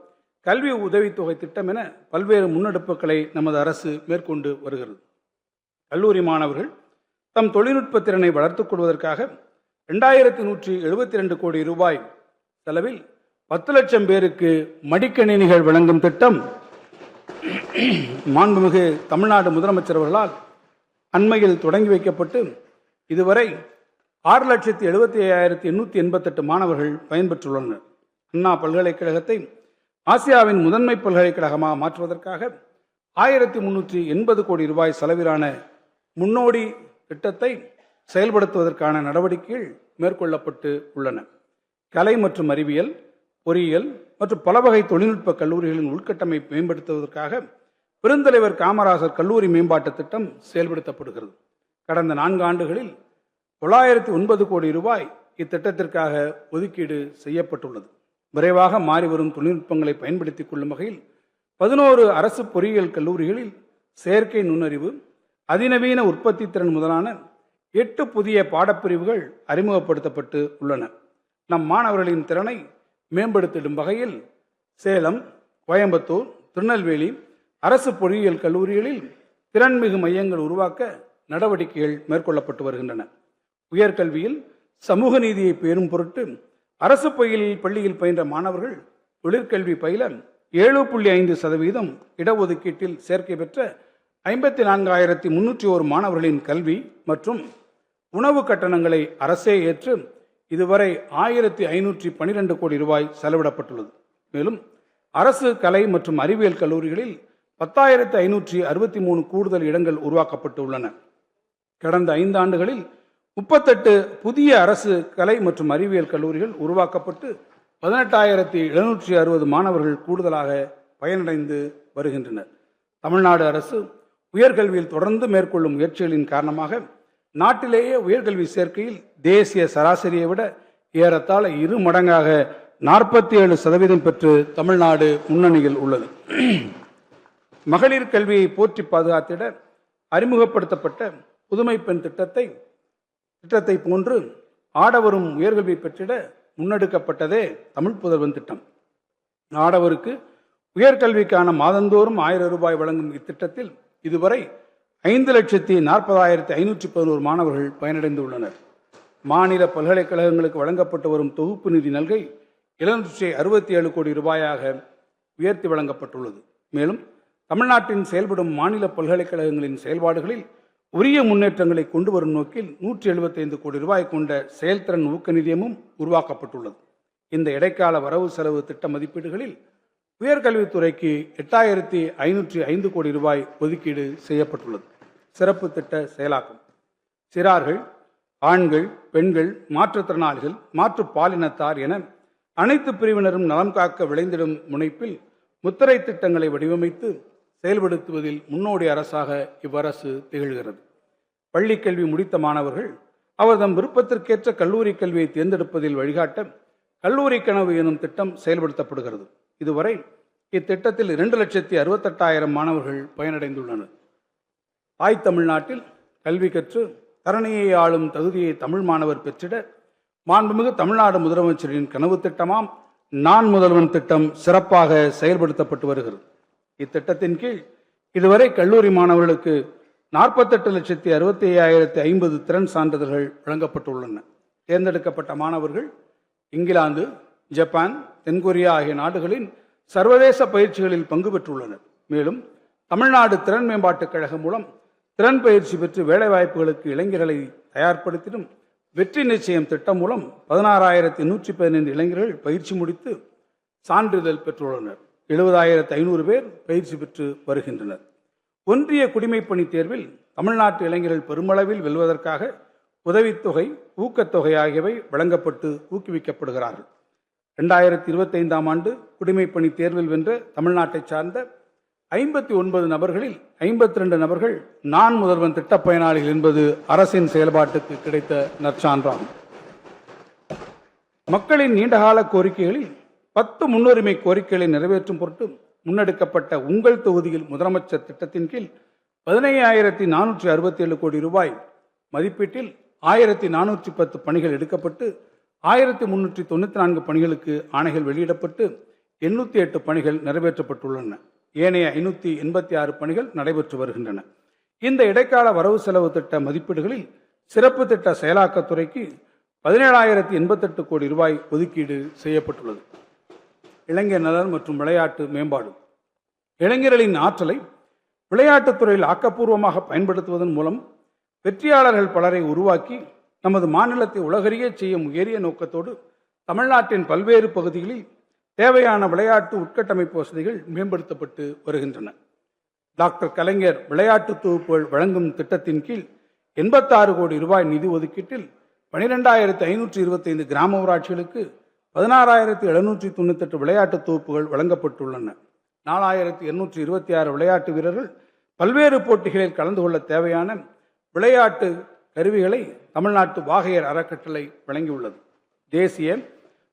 Speaker 2: கல்வி உதவித்தொகை திட்டம் என பல்வேறு முன்னெடுப்புகளை நமது அரசு மேற்கொண்டு வருகிறது. கல்லூரி மாணவர்கள் தம் தொழில்நுட்ப திறனை வளர்த்துக் கொள்வதற்காக 2172 கோடி ரூபாய் செலவில் 10 லட்சம் பேருக்கு மடிக்கணினிகள் வழங்கும் திட்டம் மாண்புமிகு தமிழ்நாடு முதலமைச்சர் அவர்களால் அண்மையில் தொடங்கி வைக்கப்பட்டு இதுவரை 6,75,888 மாணவர்கள் பயன்பெற்றுள்ளனர். அண்ணா பல்கலைக்கழகத்தை ஆசியாவின் முதன்மை பல்கலைக்கழகமாக மாற்றுவதற்காக 1380 கோடி ரூபாய் செலவிலான முன்னோடி திட்டத்தை செயல்படுத்துவதற்கான நடவடிக்கைகள் மேற்கொள்ளப்பட்டு உள்ளன. கலை மற்றும் அறிவியல், பொறியியல் மற்றும் பல வகை தொழில்நுட்ப கல்லூரிகளின் உள்கட்டமைப்பை மேம்படுத்துவதற்காக பெருந்தலைவர் காமராசர் கல்லூரி மேம்பாட்டு திட்டம் செயல்படுத்தப்படுகிறது. கடந்த 4 ஆண்டுகளில் 909 கோடி ரூபாய் இத்திட்டத்திற்காக ஒதுக்கீடு செய்யப்பட்டுள்ளது. விரைவாக மாறிவரும் தொழில்நுட்பங்களை பயன்படுத்திக் கொள்ளும் வகையில் 11 அரசு பொறியியல் கல்லூரிகளில் செயற்கை நுண்ணறிவு, அதிநவீன உற்பத்தி திறன் முதலான 8 புதிய பாடப்பிரிவுகள் அறிமுகப்படுத்தப்பட்டு உள்ளன. நம் மாணவர்களின் திறனை மேம்படுத்திடும் வகையில் சேலம், கோயம்புத்தூர், திருநெல்வேலி அரசு பொறியியல் கல்லூரிகளில் திறன்மிகு மையங்கள் உருவாக்க நடவடிக்கைகள் மேற்கொள்ளப்பட்டு வருகின்றன. உயர்கல்வியில் சமூக நீதியை பேரும் பொருட்டு அரசு பள்ளியில் பயின்ற மாணவர்கள் தொழிற்கல்வி பயில 7.5% இடஒதுக்கீட்டில் சேர்க்கை பெற்ற 54,301 மாணவர்களின் கல்வி மற்றும் உணவு கட்டணங்களை அரசே ஏற்று இதுவரை 1,512 கோடி ரூபாய் செலவிடப்பட்டுள்ளது. மேலும் அரசு கலை மற்றும் அறிவியல் கல்லூரிகளில் 10,563 கூடுதல் இடங்கள் உருவாக்கப்பட்டுள்ளன. கடந்த 5 ஆண்டுகளில் 38 புதிய அரசு கலை மற்றும் அறிவியல் கல்லூரிகள் உருவாக்கப்பட்டு 18,760 மாணவர்கள் கூடுதலாக பயனடைந்து வருகின்றனர். தமிழ்நாடு அரசு உயர்கல்வியில் தொடர்ந்து மேற்கொள்ளும் முயற்சிகளின் காரணமாக நாட்டிலேயே உயர்கல்வி சேர்க்கையில் தேசிய சராசரியை விட ஏறத்தாழ 2 மடங்காக 47% பெற்று தமிழ்நாடு முன்னணியில் உள்ளது. மகளிர் கல்வியை போற்றி பாதுகாத்திட அறிமுகப்படுத்தப்பட்ட புதுமை பெண் திட்டத்தை போன்று ஆடவரும் உயர்கல்வி பெற்றிட முன்னெடுக்கப்பட்டதே தமிழ் புதல்வன் திட்டம். ஆடவருக்கு உயர்கல்விக்கான மாதந்தோறும் 1000 ரூபாய் வழங்கும் இத்திட்டத்தில் இதுவரை 5,40,511 மாணவர்கள் பயனடைந்துள்ளனர். மாநில பல்கலைக்கழகங்களுக்கு வழங்கப்பட்டு வரும் தொகுப்பு நிதி நல்கை 767 கோடி ரூபாயாக உயர்த்தி வழங்கப்பட்டுள்ளது. மேலும் தமிழ்நாட்டின் செயல்படும் மாநில பல்கலைக்கழகங்களின் செயல்பாடுகளில் உரிய முன்னேற்றங்களை கொண்டு வரும் நோக்கில் 175 கோடி ரூபாய் கொண்ட செயல்திறன் ஊக்க நிதியமும் உருவாக்கப்பட்டுள்ளது. இந்த இடைக்கால வரவு செலவு திட்ட மதிப்பீடுகளில் உயர்கல்வித்துறைக்கு 8,505 கோடி ரூபாய் ஒதுக்கீடு செய்யப்பட்டுள்ளது. சிறப்பு திட்ட செயலாக்கம்: சிறார்கள், ஆண்கள், பெண்கள், மாற்றுத்திறனாளிகள், மாற்று பாலினத்தார் என அனைத்து பிரிவினரும் நலம் காக்க விளைந்திடும் முனைப்பில் முத்திரை திட்டங்களை வடிவமைத்து செயல்படுத்துவதில் முன்னோடி அரசாக இவ்வரசு திகழ்கிறது. பள்ளி கல்வி முடித்த மாணவர்கள் அவர்தம் விருப்பத்திற்கேற்ற கல்லூரி கல்வியை தேர்ந்தெடுப்பதில் வழிகாட்ட கல்லூரி கனவு எனும் திட்டம் செயல்படுத்தப்படுகிறது. இதுவரை இத்திட்டத்தில் 2,68,000 மாணவர்கள் பயனடைந்துள்ளனர். தாய் தமிழ்நாட்டில் கல்வி கற்று தரணியை ஆளும் தகுதியை தமிழ் மாணவர் பெற்றிட மாண்புமிகு தமிழ்நாடு முதலமைச்சரின் கனவு திட்டமாம் நான் முதல்வன் திட்டம் சிறப்பாக செயல்படுத்தப்பட்டு வருகிறது. இத்திட்டத்தின் கீழ் இதுவரை கல்லூரி மாணவர்களுக்கு 48,65,050 திறன் சான்றிதழ்கள் வழங்கப்பட்டுள்ளன. தேர்ந்தெடுக்கப்பட்ட மாணவர்கள் இங்கிலாந்து, ஜப்பான், தென்கொரியா ஆகிய நாடுகளின் சர்வதேச பயிற்சிகளில் பங்கு பெற்றுள்ளனர். மேலும் தமிழ்நாடு திறன் மேம்பாட்டுக் கழகம் மூலம் திறன் பயிற்சி பெற்று வேலைவாய்ப்புகளுக்கு இளைஞர்களை தயார்படுத்திடும் வெற்றி நிச்சயம் திட்டம் மூலம் 16,115 இளைஞர்கள் பயிற்சி முடித்து சான்றிதழ் பெற்றுள்ளனர். 70,500 பேர் பயிற்சி பெற்று வருகின்றனர். ஒன்றிய குடிமைப்பணி தேர்வில் தமிழ்நாட்டு இளைஞர்கள் பெருமளவில் வெல்வதற்காக உதவித்தொகை, ஊக்கத்தொகை ஆகியவை வழங்கப்பட்டு ஊக்குவிக்கப்படுகிறார்கள். 2025ஆம் ஆண்டு குடிமைப்பணி தேர்வில் வென்ற தமிழ்நாட்டை சார்ந்த 59 நபர்களில் 52 நபர்கள் நான் முதல்வன் திட்ட பயனாளிகள் என்பது அரசின் செயல்பாட்டுக்கு கிடைத்த நற்சான்றாகும். மக்களின் நீண்டகால கோரிக்கைகளில் 10 முன்னுரிமை கோரிக்கைகளை நிறைவேற்றும் பொருட்டு முன்னெடுக்கப்பட்ட உங்கள் தொகுதியில் முதலமைச்சர் திட்டத்தின் கீழ் 15,467 கோடி ரூபாய் மதிப்பீட்டில் 1,410 பணிகள் எடுக்கப்பட்டு 1,394 பணிகளுக்கு ஆணைகள் வெளியிடப்பட்டு 808 பணிகள் நிறைவேற்றப்பட்டுள்ளன. ஏனைய 586 பணிகள் நடைபெற்று வருகின்றன. இந்த இடைக்கால வரவு செலவு திட்ட மதிப்பீடுகளில் சிறப்பு திட்ட செயலாக்கத்துறைக்கு 17,088 கோடி ரூபாய் ஒதுக்கீடு செய்யப்பட்டுள்ளது. இளைஞர் நலன் மற்றும் விளையாட்டு மேம்பாடு: இளைஞர்களின் ஆற்றலை விளையாட்டுத் துறையில் ஆக்கப்பூர்வமாக பயன்படுத்துவதன் மூலம் வெற்றியாளர்கள் பலரை உருவாக்கி நமது மாநிலத்தை உலகறிய செய்யும் உயரிய நோக்கத்தோடு தமிழ்நாட்டின் பல்வேறு பகுதிகளில் தேவையான விளையாட்டு உட்கட்டமைப்பு வசதிகள் மேம்படுத்தப்பட்டு வருகின்றன. டாக்டர் கலைஞர் விளையாட்டு தொகுப்புகள் வழங்கும் திட்டத்தின் கீழ் 86 கோடி ரூபாய் நிதி ஒதுக்கீட்டில் 12,525 கிராம ஊராட்சிகளுக்கு 16,798 விளையாட்டு தொகுப்புகள் வழங்கப்பட்டுள்ளன. 4,826 விளையாட்டு வீரர்கள் பல்வேறு போட்டிகளில் கலந்து கொள்ள தேவையான விளையாட்டு கருவிகளை தமிழ்நாட்டு வாகையர் அறக்கட்டளை வழங்கியுள்ளது. தேசிய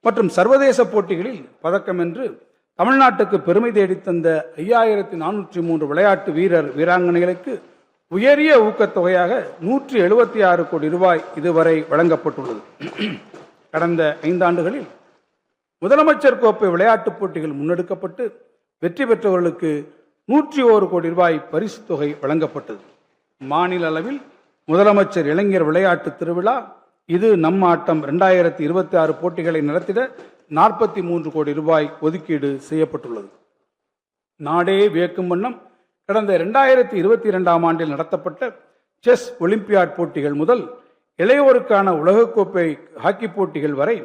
Speaker 2: மற்றும் சர்வதேச போட்டிகளில் பதக்கம் வென்று தமிழ்நாட்டுக்கு பெருமை தேடித்தந்த 5,403 விளையாட்டு வீராங்கனைகளுக்கு உயரிய ஊக்கத்தொகையாக 176 கோடி ரூபாய் இதுவரை வழங்கப்பட்டுள்ளது. கடந்த 5 ஆண்டுகளில் முதலமைச்சர் கோப்பை விளையாட்டுப் போட்டிகள் முன்னெடுக்கப்பட்டு வெற்றி பெற்றவர்களுக்கு 101 கோடி ரூபாய் பரிசு தொகை வழங்கப்பட்டது. மாநில அளவில் முதலமைச்சர் இளைஞர் விளையாட்டு திருவிழா இது நம் ஆட்டம் 2026 போட்டிகளை நடத்திட 43 கோடி ரூபாய் ஒதுக்கீடு செய்யப்பட்டுள்ளது. நாடே வியக்கும் வண்ணம் கடந்த 2022ஆம் ஆண்டில் நடத்தப்பட்ட செஸ் ஒலிம்பியாட் போட்டிகள் முதல் இளையோருக்கான உலகக்கோப்பை ஹாக்கி போட்டிகள் வரை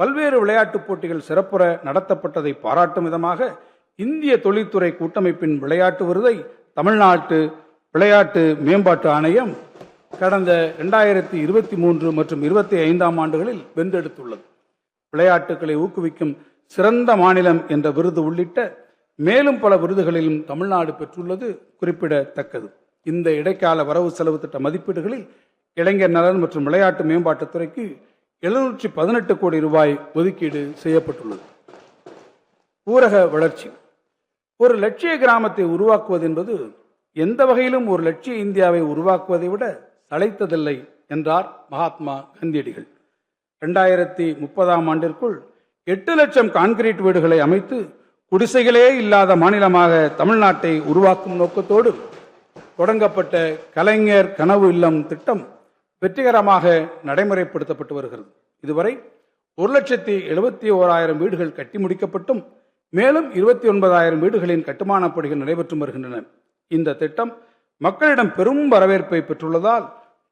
Speaker 2: பல்வேறு விளையாட்டுப் போட்டிகள் சிறப்புற நடத்தப்பட்டதை பாராட்டும் விதமாக இந்திய தொழில்துறை கூட்டமைப்பின் விளையாட்டு விருதை தமிழ்நாட்டு விளையாட்டு மேம்பாட்டு ஆணையம் கடந்த 2023 மற்றும் 25ஆம் ஆண்டுகளில் வென்றெடுத்துள்ளது. விளையாட்டுகளை ஊக்குவிக்கும் சிறந்த மாநிலம் என்ற விருது உள்ளிட்ட மேலும் பல விருதுகளிலும் தமிழ்நாடு பெற்றுள்ளது குறிப்பிடத்தக்கது. இந்த இடைக்கால வரவு செலவு திட்ட மதிப்பீடுகளில் இளைஞர் நலன் மற்றும் விளையாட்டு மேம்பாட்டுத்துறைக்கு 718 கோடி ரூபாய் ஒதுக்கீடு செய்யப்பட்டுள்ளது. ஊரக வளர்ச்சி. ஒரு லட்சிய கிராமத்தை உருவாக்குவது என்பது எந்த வகையிலும் ஒரு லட்சிய இந்தியாவை உருவாக்குவதை விட சளைத்ததில்லை என்றார் மகாத்மா காந்தியடிகள். 2030ஆம் ஆண்டிற்குள் 8 லட்சம் கான்கிரீட் வீடுகளை அமைத்து குடிசைகளே இல்லாத மாநிலமாக தமிழ்நாட்டை உருவாக்கும் நோக்கத்தோடு தொடங்கப்பட்ட கலைஞர் கனவு இல்லம் திட்டம் வெற்றிகரமாக நடைமுறைப்படுத்தப்பட்டு வருகிறது. இதுவரை 1,71,000 வீடுகள் கட்டி முடிக்கப்பட்டும் மேலும் 29,000 வீடுகளின் கட்டுமானப் பணிகள் நடைபெற்று வருகின்றன. இந்த திட்டம் மக்களிடம் பெரும் வரவேற்பை பெற்றுள்ளதால்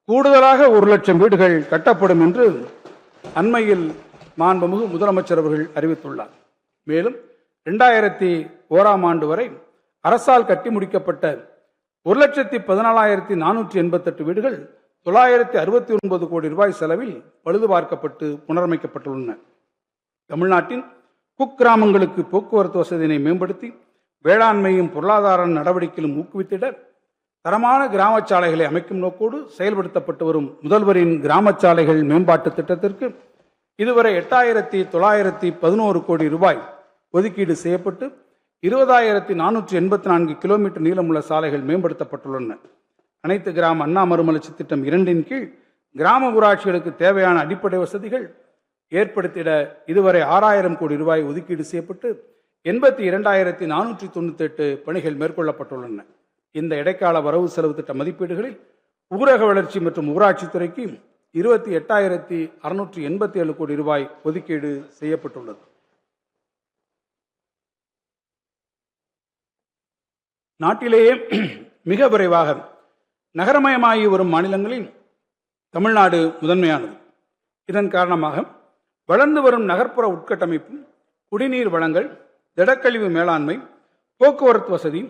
Speaker 2: கூடுதலாக 1 லட்சம் வீடுகள் கட்டப்படும் என்று அண்மையில் மாண்புமிகு முதலமைச்சர் அவர்கள் அறிவித்துள்ளார். மேலும் 2001ஆம் ஆண்டு வரை அரசால் கட்டி முடிக்கப்பட்ட 1,14,488 வீடுகள் 969 கோடி ரூபாய் செலவில் பழுது பார்க்கப்பட்டு புனரமைக்கப்பட்டுள்ளன. தமிழ்நாட்டின் குக்கிராமங்களுக்கு போக்குவரத்து வசதியினை மேம்படுத்தி வேளாண்மையும் பொருளாதார நடவடிக்கையிலும் ஊக்குவித்திட தரமான கிராம சாலைகளை அமைக்கும் நோக்கோடு செயல்படுத்தப்பட்டு வரும் முதல்வரின் கிராம சாலைகள் மேம்பாட்டு திட்டத்திற்கு இதுவரை 8,911 கோடி ரூபாய் ஒதுக்கீடு செய்யப்பட்டு 20,484 கிலோமீட்டர் நீளமுள்ள சாலைகள் மேம்படுத்தப்பட்டுள்ளன. அனைத்து கிராம அண்ணா மறுமலர்ச்சி திட்டம் 2 கீழ் கிராம ஊராட்சிகளுக்கு தேவையான அடிப்படை வசதிகள் ஏற்படுத்திட இதுவரை 6,000 கோடி ரூபாய் ஒதுக்கீடு செய்யப்பட்டு 82,498 பணிகள் மேற்கொள்ளப்பட்டுள்ளன. இந்த இடைக்கால வரவு செலவு திட்ட மதிப்பீடுகளில் ஊரக வளர்ச்சி மற்றும் ஊராட்சித்துறைக்கு 28,687 கோடி ரூபாய் ஒதுக்கீடு செய்யப்பட்டுள்ளது. நாட்டிலேயே மிக விரைவாக நகரமயமாகி வரும் மாநிலங்களில் தமிழ்நாடு முதன்மையானது. இதன் காரணமாக வளர்ந்து வரும் நகர்ப்புற உட்கட்டமைப்பு, குடிநீர் வழங்கல், திடக்கழிவு மேலாண்மை, போக்குவரத்து வசதி,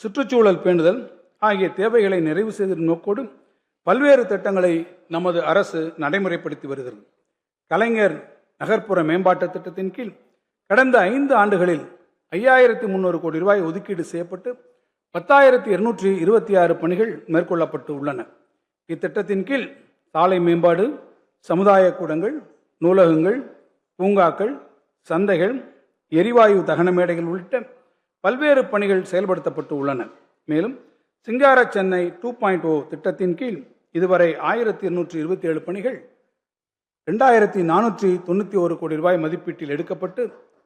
Speaker 2: சுற்றுச்சூழல் பேணுதல் ஆகிய தேவைகளை நிறைவு செய்த நோக்கோடு பல்வேறு திட்டங்களை நமது அரசு நடைமுறைப்படுத்தி வருகிறது. கலைஞர் நகர்ப்புற மேம்பாட்டு திட்டத்தின் கீழ் கடந்த 5 ஆண்டுகளில் 5,300 கோடி ரூபாய் ஒதுக்கீடு செய்யப்பட்டு 10,226 பணிகள் மேற்கொள்ளப்பட்டு உள்ளன. இத்திட்டத்தின் கீழ் சாலை மேம்பாடு, சமுதாய கூடங்கள், நூலகங்கள், பூங்காக்கள், சந்தைகள், எரிவாயு தகன மேடைகள் உள்ளிட்ட பல்வேறு பணிகள் செயல்படுத்தப்பட்டு உள்ளன. மேலும் சிங்கார சென்னை 2.0 திட்டத்தின் கீழ் இதுவரை 1,227 பணிகள் 2,491 கோடி ரூபாய் மதிப்பீட்டில் எடுக்கப்பட்டு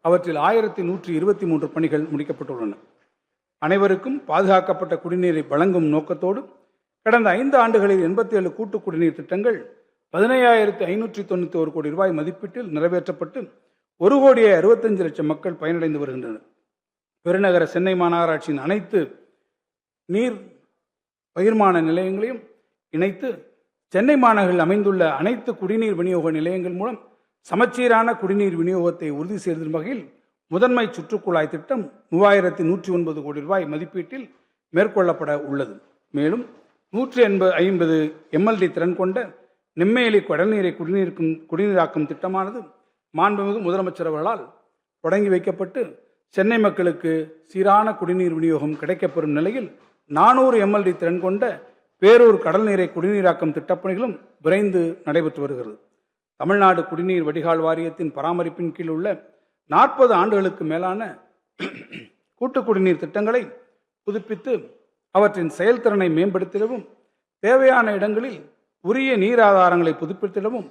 Speaker 2: அவற்றில் 1,123 பணிகள் முடிக்கப்பட்டுள்ளன. அனைவருக்கும் பாதுகாக்கப்பட்ட குடிநீரை வழங்கும் நோக்கத்தோடு கடந்த 5 ஆண்டுகளில் 87 கூட்டு குடிநீர் திட்டங்கள் 15,591 கோடி ரூபாய் மதிப்பீட்டில் நிறைவேற்றப்பட்டு 1,65,00,000 மக்கள் பயனடைந்து வருகின்றனர். பெருநகர சென்னை மாநகராட்சியின் அனைத்து நீர் பகிர்மான நிலையங்களையும் இணைத்து சென்னை மாநகரில் அமைந்துள்ள அனைத்து குடிநீர் விநியோக நிலையங்கள் மூலம் சமச்சீரான குடிநீர் விநியோகத்தை உறுதி செய்யும் வகையில் முதன்மை சுற்றுக்குழாய் திட்டம் 3,109 கோடி ரூபாய் மதிப்பீட்டில் மேற்கொள்ளப்பட உள்ளது. மேலும் 150 MLD திறன் கொண்ட நெம்மேலி கடல்நீரை குடிநீராக்கும் திட்டமானது மாண்புமிகு முதலமைச்சர் அவர்களால் தொடங்கி வைக்கப்பட்டு சென்னை மக்களுக்கு சீரான குடிநீர் விநியோகம் கிடைக்கப்பெறும் நிலையில் 400 MLD திறன் கொண்ட பேரூர் கடல்நீரை குடிநீராக்கும் திட்டப்பணிகளும் விரைந்து நடைபெற்று வருகிறது. தமிழ்நாடு குடிநீர் வடிகால் வாரியத்தின் பராமரிப்பின் கீழ் உள்ள 40 ஆண்டுகளுக்கு மேலான கூட்டு குடிநீர் திட்டங்களை புதுப்பித்து அவற்றின் செயல்திறனை மேம்படுத்திடவும் தேவையான இடங்களில் உரிய நீர் ஆதாரங்களை புதுப்பித்திடவும்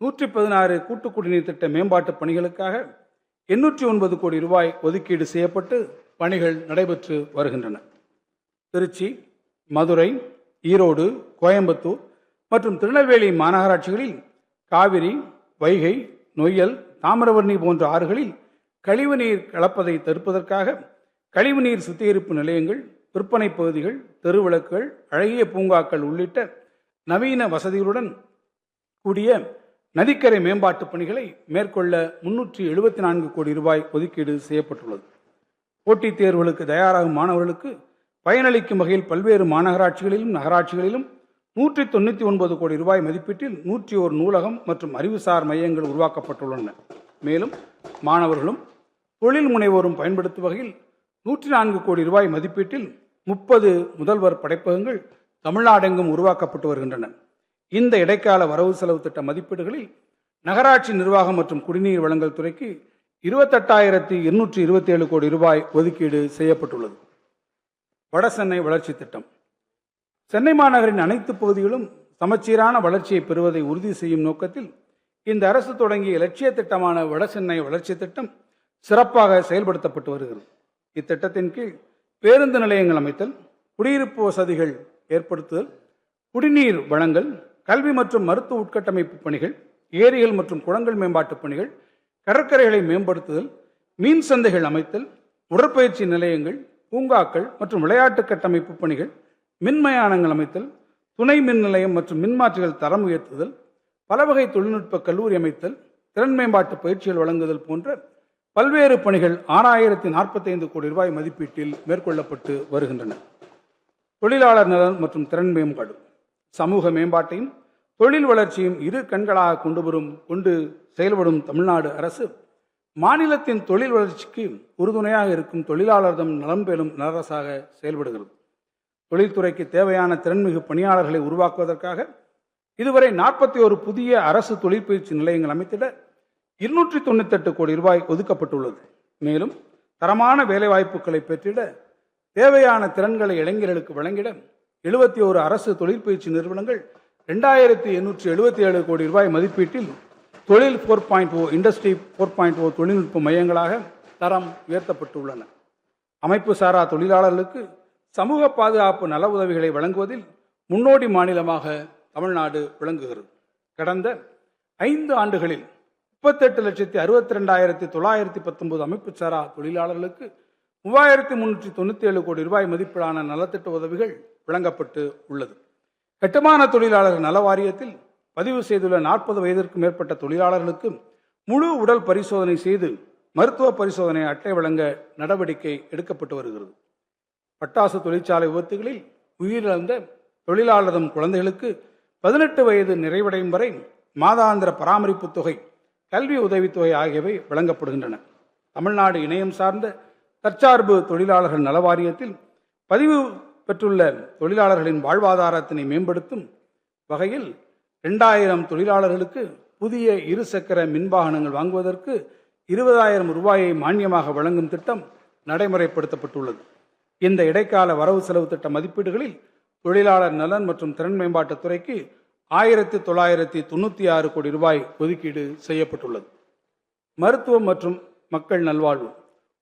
Speaker 2: 116 கூட்டு குடிநீர் திட்ட மேம்பாட்டு பணிகளுக்காக 809 கோடி ரூபாய் ஒதுக்கீடு செய்யப்பட்டு பணிகள் நடைபெற்று வருகின்றன. திருச்சி, மதுரை, ஈரோடு, கோயம்புத்தூர் மற்றும் திருநெல்வேலி மாநகராட்சிகளில் காவிரி, வைகை, நொய்யல், தாமிரபரணி போன்ற ஆறுகளில் கழிவுநீர் கலப்பதை தடுப்பதற்காக கழிவுநீர் சுத்திகரிப்பு நிலையங்கள், விற்பனை பகுதிகள், தெருவிளக்குகள், அழகிய பூங்காக்கள் உள்ளிட்ட நவீன வசதிகளுடன் கூடிய நதிக்கரை மேம்பாட்டு பணிகளை மேற்கொள்ள 374 கோடி ரூபாய் ஒதுக்கீடு செய்யப்பட்டுள்ளது. போட்டித் தேர்வுகளுக்கு தயாராகும் மாணவர்களுக்கு பயனளிக்கும் வகையில் பல்வேறு மாநகராட்சிகளிலும் நகராட்சிகளிலும் 199 கோடி ரூபாய் மதிப்பீட்டில் 101 நூலகம் மற்றும் அறிவுசார் மையங்கள் உருவாக்கப்பட்டுள்ளன. மேலும் மாணவர்களும் தொழில் முனைவோரும் பயன்படுத்தும் வகையில் 104 கோடி ரூபாய் மதிப்பீட்டில் 30 முதல்வர் படைப்பகங்கள் தமிழ்நாடெங்கும் உருவாக்கப்பட்டு வருகின்றன. இந்த இடைக்கால வரவு செலவு திட்ட மதிப்பீடுகளில் நகராட்சி நிர்வாகம் மற்றும் குடிநீர் வழங்கல் துறைக்கு 28,227 கோடி ரூபாய் ஒதுக்கீடு செய்யப்பட்டுள்ளது. வடசென்னை வளர்ச்சி திட்டம். சென்னை மாநகரின் அனைத்து பகுதிகளும் சமச்சீரான வளர்ச்சியை பெறுவதை உறுதி செய்யும் நோக்கத்தில் இந்த அரசு தொடங்கிய இலட்சிய திட்டமான வடசென்னை வளர்ச்சி திட்டம் சிறப்பாக செயல்படுத்தப்பட்டு வருகிறது. இத்திட்டத்தின் கீழ் பேருந்து நிலையங்கள் அமைத்தல், குடியிருப்பு வசதிகள் ஏற்படுத்துதல், குடிநீர் வழங்கல், கல்வி மற்றும் மருத்துவ உட்கட்டமைப்பு பணிகள், ஏரிகள் மற்றும் குளங்கள் மேம்பாட்டு பணிகள், கடற்கரைகளை மேம்படுத்துதல், மீன் சந்தைகள் அமைத்தல், உடற்பயிற்சி நிலையங்கள், பூங்காக்கள் மற்றும் விளையாட்டு கட்டமைப்பு பணிகள், மின்மயானங்கள் அமைத்தல், துணை மின் நிலையம் மற்றும் மின்மாற்றிகள் தரம் உயர்த்துதல், பலவகை தொழில்நுட்ப கல்லூரி அமைத்தல், திறன் மேம்பாட்டு பயிற்சிகள் வழங்குதல் போன்ற பல்வேறு பணிகள் 6,045 கோடி ரூபாய் மதிப்பீட்டில் மேற்கொள்ளப்பட்டு வருகின்றன. தொழிலாளர் நலன் மற்றும் திறன் மேம்பாடு. சமூக மேம்பாட்டையும் தொழில் வளர்ச்சியும் இரு கண்களாக கொண்டு செயல்படும் தமிழ்நாடு அரசு மாநிலத்தின் தொழில் வளர்ச்சிக்கு உறுதுணையாக இருக்கும் தொழிலாளர்தம் நலம் பெறும் அரசாக செயல்படுகிறது. தொழில்துறைக்கு தேவையான திறன்மிகு பணியாளர்களை உருவாக்குவதற்காக இதுவரை 41 புதிய அரசு தொழிற்பயிற்சி நிலையங்கள் அமைத்திட 298 கோடி ரூபாய் ஒதுக்கப்பட்டுள்ளது. மேலும் தரமான வேலைவாய்ப்புகளை பெற்றிட தேவையான திறன்களை இளைஞர்களுக்கு வழங்கிட 71 அரசு தொழிற்பயிற்சி நிறுவனங்கள் 2,877 கோடி ரூபாய் மதிப்பீட்டில் தொழில் 4.0 இண்டஸ்ட்ரி 4.0 தொழில்நுட்ப மையங்களாக தரம் உயர்த்தப்பட்டுள்ளன. அமைப்பு சாரா தொழிலாளர்களுக்கு சமூக பாதுகாப்பு நல உதவிகளை வழங்குவதில் முன்னோடி மாநிலமாக தமிழ்நாடு விளங்குகிறது. கடந்த 5 ஆண்டுகளில் 38,62,919 அமைப்பு சாரா தொழிலாளர்களுக்கு 3,397 கோடி ரூபாய் மதிப்பிலான நலத்திட்ட உதவிகள் வழங்கப்பட்டு உள்ளது. கட்டுமான தொழிலாளர் நல வாரியத்தில் பதிவு செய்துள்ள 40 வயதிற்கு மேற்பட்ட தொழிலாளர்களுக்கு முழு உடல் பரிசோதனை செய்து மருத்துவ பரிசோதனை அட்டை வழங்க நடவடிக்கை எடுக்கப்பட்டு வருகிறது. பட்டாசு தொழிற்சாலை விபத்துகளில் உயிரிழந்த தொழிலாளர்தம் குழந்தைகளுக்கு 18 வயது நிறைவடையும் வரை மாதாந்திர பராமரிப்பு தொகை, கல்வி உதவித்தொகை ஆகியவை வழங்கப்படுகின்றன. தமிழ்நாடு இணையம் சார்ந்த தற்சார்பு தொழிலாளர்கள் நல வாரியத்தில் பதிவு பெற்றுள்ள தொழிலாளர்களின் வாழ்வாதாரத்தினை மேம்படுத்தும் வகையில் 2000 தொழிலாளர்களுக்கு புதிய இருசக்கர மின்வாகனங்கள் வாங்குவதற்கு 20,000 ரூபாயை மானியமாக வழங்கும் திட்டம் நடைமுறைப்படுத்தப்பட்டுள்ளது. இந்த இடைக்கால வரவு செலவு திட்ட மதிப்பீடுகளில் தொழிலாளர் நலன் மற்றும் திறன் மேம்பாட்டுத் துறைக்கு 1,996 கோடி ரூபாய் ஒதுக்கீடு செய்யப்பட்டுள்ளது. மருத்துவம் மற்றும் மக்கள் நல்வாழ்வு.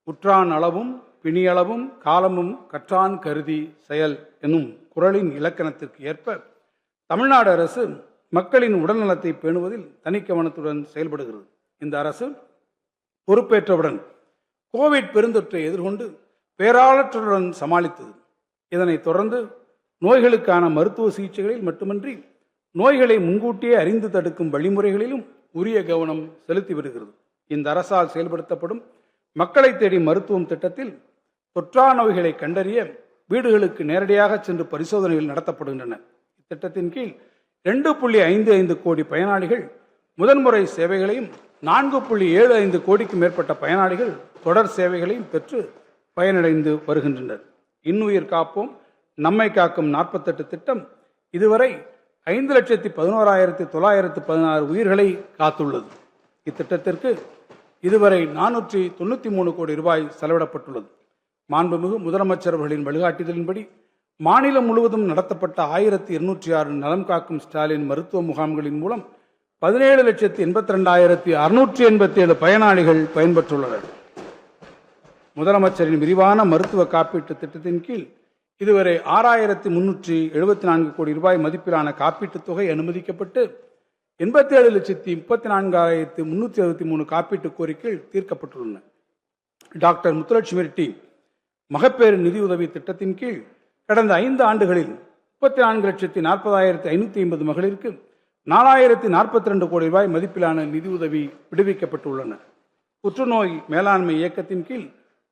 Speaker 2: உற்றான் அளவும் பிணியளவும் காலமும் கற்றான் கருதி செயல் எனும் குறளின் இலக்கணத்திற்கு ஏற்ப தமிழ்நாடு அரசு மக்களின் உடல்நலத்தை பேணுவதில் தனிக்கவனத்துடன் செயல்படுகிறது. இந்த அரசு பொறுப்பேற்றவுடன் கோவிட் பெருந்தொற்றை எதிர்கொண்டு பேராளற்றுடன் சமாளித்தது. இதனைத் தொடர்ந்து நோய்களுக்கான மருத்துவ சிகிச்சைகளில் மட்டுமின்றி நோய்களை முன்கூட்டியே அறிந்து தடுக்கும் வழிமுறைகளிலும் உரிய கவனம் செலுத்தி வருகிறது. இந்த அரசால் செயல்படுத்தப்படும் மக்களை தேடி மருத்துவம் திட்டத்தில் தொற்றா நோய்களை கண்டறிய வீடுகளுக்கு நேரடியாக சென்று பரிசோதனைகள் நடத்தப்படுகின்றன. இத்திட்டத்தின் கீழ் 2.55 கோடி பயனாளிகள் முதன்முறை சேவைகளையும் 4.75 கோடிக்கு மேற்பட்ட பயனாளிகள் தொடர் சேவைகளையும் பெற்று பயனடைந்து வருகின்றனர். இன்னுயிர் காப்போம் நம்மை காக்கும் 48 திட்டம் இதுவரை 5,11,916 உயிர்களை காத்துள்ளது. இத்திட்டத்திற்கு இதுவரை 493 கோடி ரூபாய் செலவிடப்பட்டுள்ளது. மாண்புமிகு முதலமைச்சர் அவர்களின் வழிகாட்டுதலின்படி மாநிலம் முழுவதும் நடத்தப்பட்ட 1,206 நலம் காக்கும் ஸ்டாலின் மருத்துவ முகாம்களின் மூலம் 17,82,687 பயனாளிகள் பயன்பெற்றுள்ளனர். முதலமைச்சரின் விரிவான மருத்துவ காப்பீட்டு திட்டத்தின் கீழ் இதுவரை 6,374 கோடி ரூபாய் மதிப்பிலான காப்பீட்டுத் தொகை அனுமதிக்கப்பட்டு 87,34,363 காப்பீட்டு கோரிக்கைகள் தீர்க்கப்பட்டுள்ளன. டாக்டர் முத்துலட்சுமி ரெட்டி மகப்பேறு நிதியுதவி திட்டத்தின் கீழ் கடந்த 5 ஆண்டுகளில் 34,40,550 மகளிருக்கு 4,042 கோடி ரூபாய் மதிப்பிலான நிதியுதவி விடுவிக்கப்பட்டுள்ளன. புற்றுநோய் மேலாண்மை இயக்கத்தின் கீழ்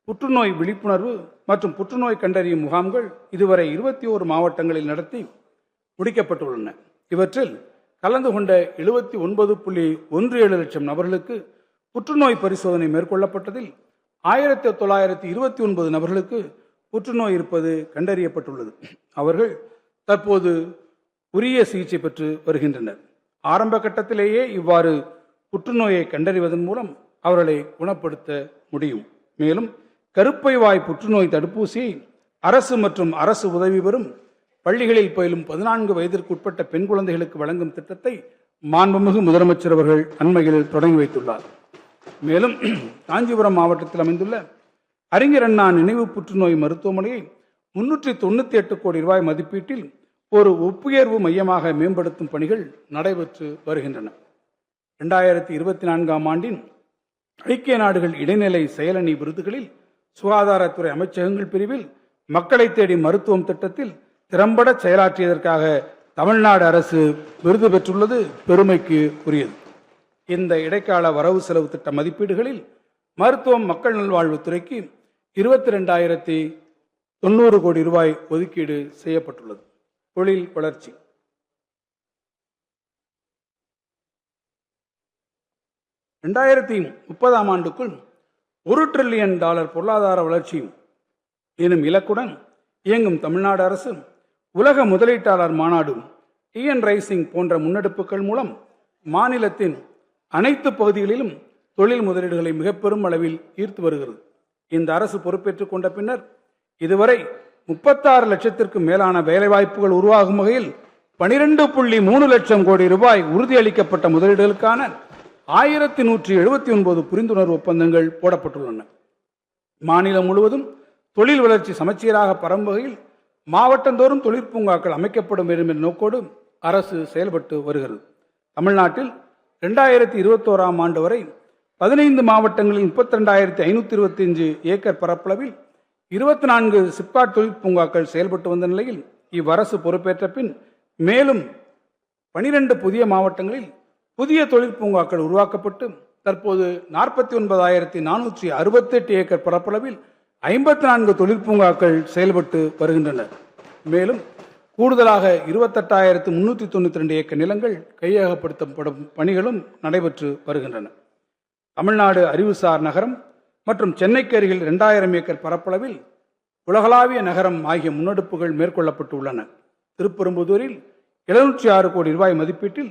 Speaker 2: புற்றுநோய் விழிப்புணர்வு மற்றும் புற்றுநோய் கண்டறியும் முகாம்கள் இதுவரை 21 மாவட்டங்களில் நடத்தி முடிக்கப்பட்டுள்ளன. இவற்றில் கலந்து கொண்ட 79.17 லட்சம் நபர்களுக்கு புற்றுநோய் பரிசோதனை மேற்கொள்ளப்பட்டதில் 1929 நபர்களுக்கு புற்றுநோய் இருப்பது கண்டறியப்பட்டுள்ளது. அவர்கள் தற்போது உரிய சிகிச்சை பெற்று வருகின்றனர். ஆரம்ப கட்டத்திலேயே இவ்வாறு புற்றுநோயை கண்டறிவதன் மூலம் அவர்களை குணப்படுத்த முடியும். மேலும் கருப்பை வாய் புற்றுநோய் தடுப்பூசியை அரசு மற்றும் அரசு உதவி பெறும் பள்ளிகளில் பயிலும் 14 வயதிற்கு உட்பட்ட பெண் குழந்தைகளுக்கு வழங்கும் திட்டத்தை மாண்புமிகு முதலமைச்சர் அவர்கள் அண்மையில் தொடங்கி வைத்துள்ளார். மேலும் காஞ்சிபுரம் மாவட்டத்தில் அமைந்துள்ள அறிஞர் அண்ணா நினைவு புற்றுநோய் மருத்துவமனையை 398 கோடி ரூபாய் மதிப்பீட்டில் ஒரு ஒப்புயர்வு மையமாக மேம்படுத்தும் பணிகள் நடைபெற்று வருகின்றன. 2024ஆம் ஆண்டின் ஐக்கிய நாடுகள் இடைநிலை செயலணி விருதுகளில் சுகாதாரத்துறை அமைச்சகங்கள் பிரிவில் மக்களை தேடி மருத்துவம் திட்டத்தில் திறம்பட செயலாற்றியதற்காக தமிழ்நாடு அரசு விருது பெற்றுள்ளது பெருமைக்கு உரியது. இந்த இடைக்கால வரவு செலவு திட்ட மதிப்பீடுகளில் மருத்துவம் மக்கள் நல்வாழ்வுத்துறைக்கு 22,090 கோடி ரூபாய் ஒதுக்கீடு செய்யப்பட்டுள்ளது. தொழில் வளர்ச்சி 2030ஆம் ஆண்டுக்குள் $1 டிரில்லியன் பொருளாதார வளர்ச்சி எனும் இலக்குடன் இயங்கும் தமிழ்நாடு அரசு உலக முதலீட்டாளர் மாநாடு டிஎன் ரைசிங் போன்ற முன்னெடுப்புகள் மூலம் மாநிலத்தின் அனைத்து பகுதிகளிலும் தொழில் முதலீடுகளை மிக பெரும் அளவில் ஈர்த்து வருகிறது. இந்த அரசு பொறுப்பேற்றுக் கொண்ட பின்னர் இதுவரை 36 லட்சத்திற்கும் மேலான வேலைவாய்ப்புகள் உருவாகும் வகையில் 12.3 லட்சம் கோடி ரூபாய் உறுதியளிக்கப்பட்ட முதலீடுகளுக்கான 1179 புரிந்துணர்வு ஒப்பந்தங்கள் போடப்பட்டுள்ளன. மாநிலம் முழுவதும் தொழில் வளர்ச்சி சமச்சீராக பரவும் வகையில் மாவட்டந்தோறும் தொழிற்பூங்காக்கள் அமைக்கப்படும் வேண்டும் என்ற நோக்கோடு அரசு செயல்பட்டு வருகிறது. தமிழ்நாட்டில் 2021ஆம் ஆண்டு வரை 15 மாவட்டங்களில் 32,525 ஏக்கர் பரப்பளவில் 24 சிப்காட் தொழிற்பூங்காக்கள் செயல்பட்டு வந்த நிலையில் இவ்வரசு பொறுப்பேற்ற பின் மேலும் 12 புதிய மாவட்டங்களில் புதிய தொழிற்பூங்காக்கள் உருவாக்கப்பட்டு தற்போது 49,468 ஏக்கர் பரப்பளவில் 54 தொழிற்பூங்காக்கள் செயல்பட்டு வருகின்றன. மேலும் கூடுதலாக 28,392 ஏக்கர் நிலங்கள் கையகப்படுத்தப்படும் பணிகளும் நடைபெற்று வருகின்றன. தமிழ்நாடு அறிவுசார் நகரம் மற்றும் சென்னைக்கு அருகில் 2000 ஏக்கர் பரப்பளவில் உலகளாவிய நகரம் ஆகிய முன்னெடுப்புகள் மேற்கொள்ளப்பட்டு உள்ளன. திருப்பெரும்புதூரில் 706 கோடி ரூபாய் மதிப்பீட்டில்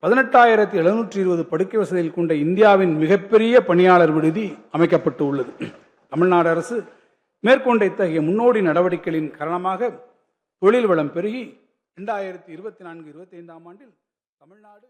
Speaker 2: 18,720 படுக்கை வசதிகள் கொண்ட இந்தியாவின் மிகப்பெரிய பணியாளர் விடுதி அமைக்கப்பட்டு உள்ளது. தமிழ்நாடு அரசு மேற்கொண்ட இத்தகைய முன்னோடி நடவடிக்கைகளின் காரணமாக தொழில் வளம் பெருகி 2024-25ஆம் ஆண்டில் தமிழ்நாடு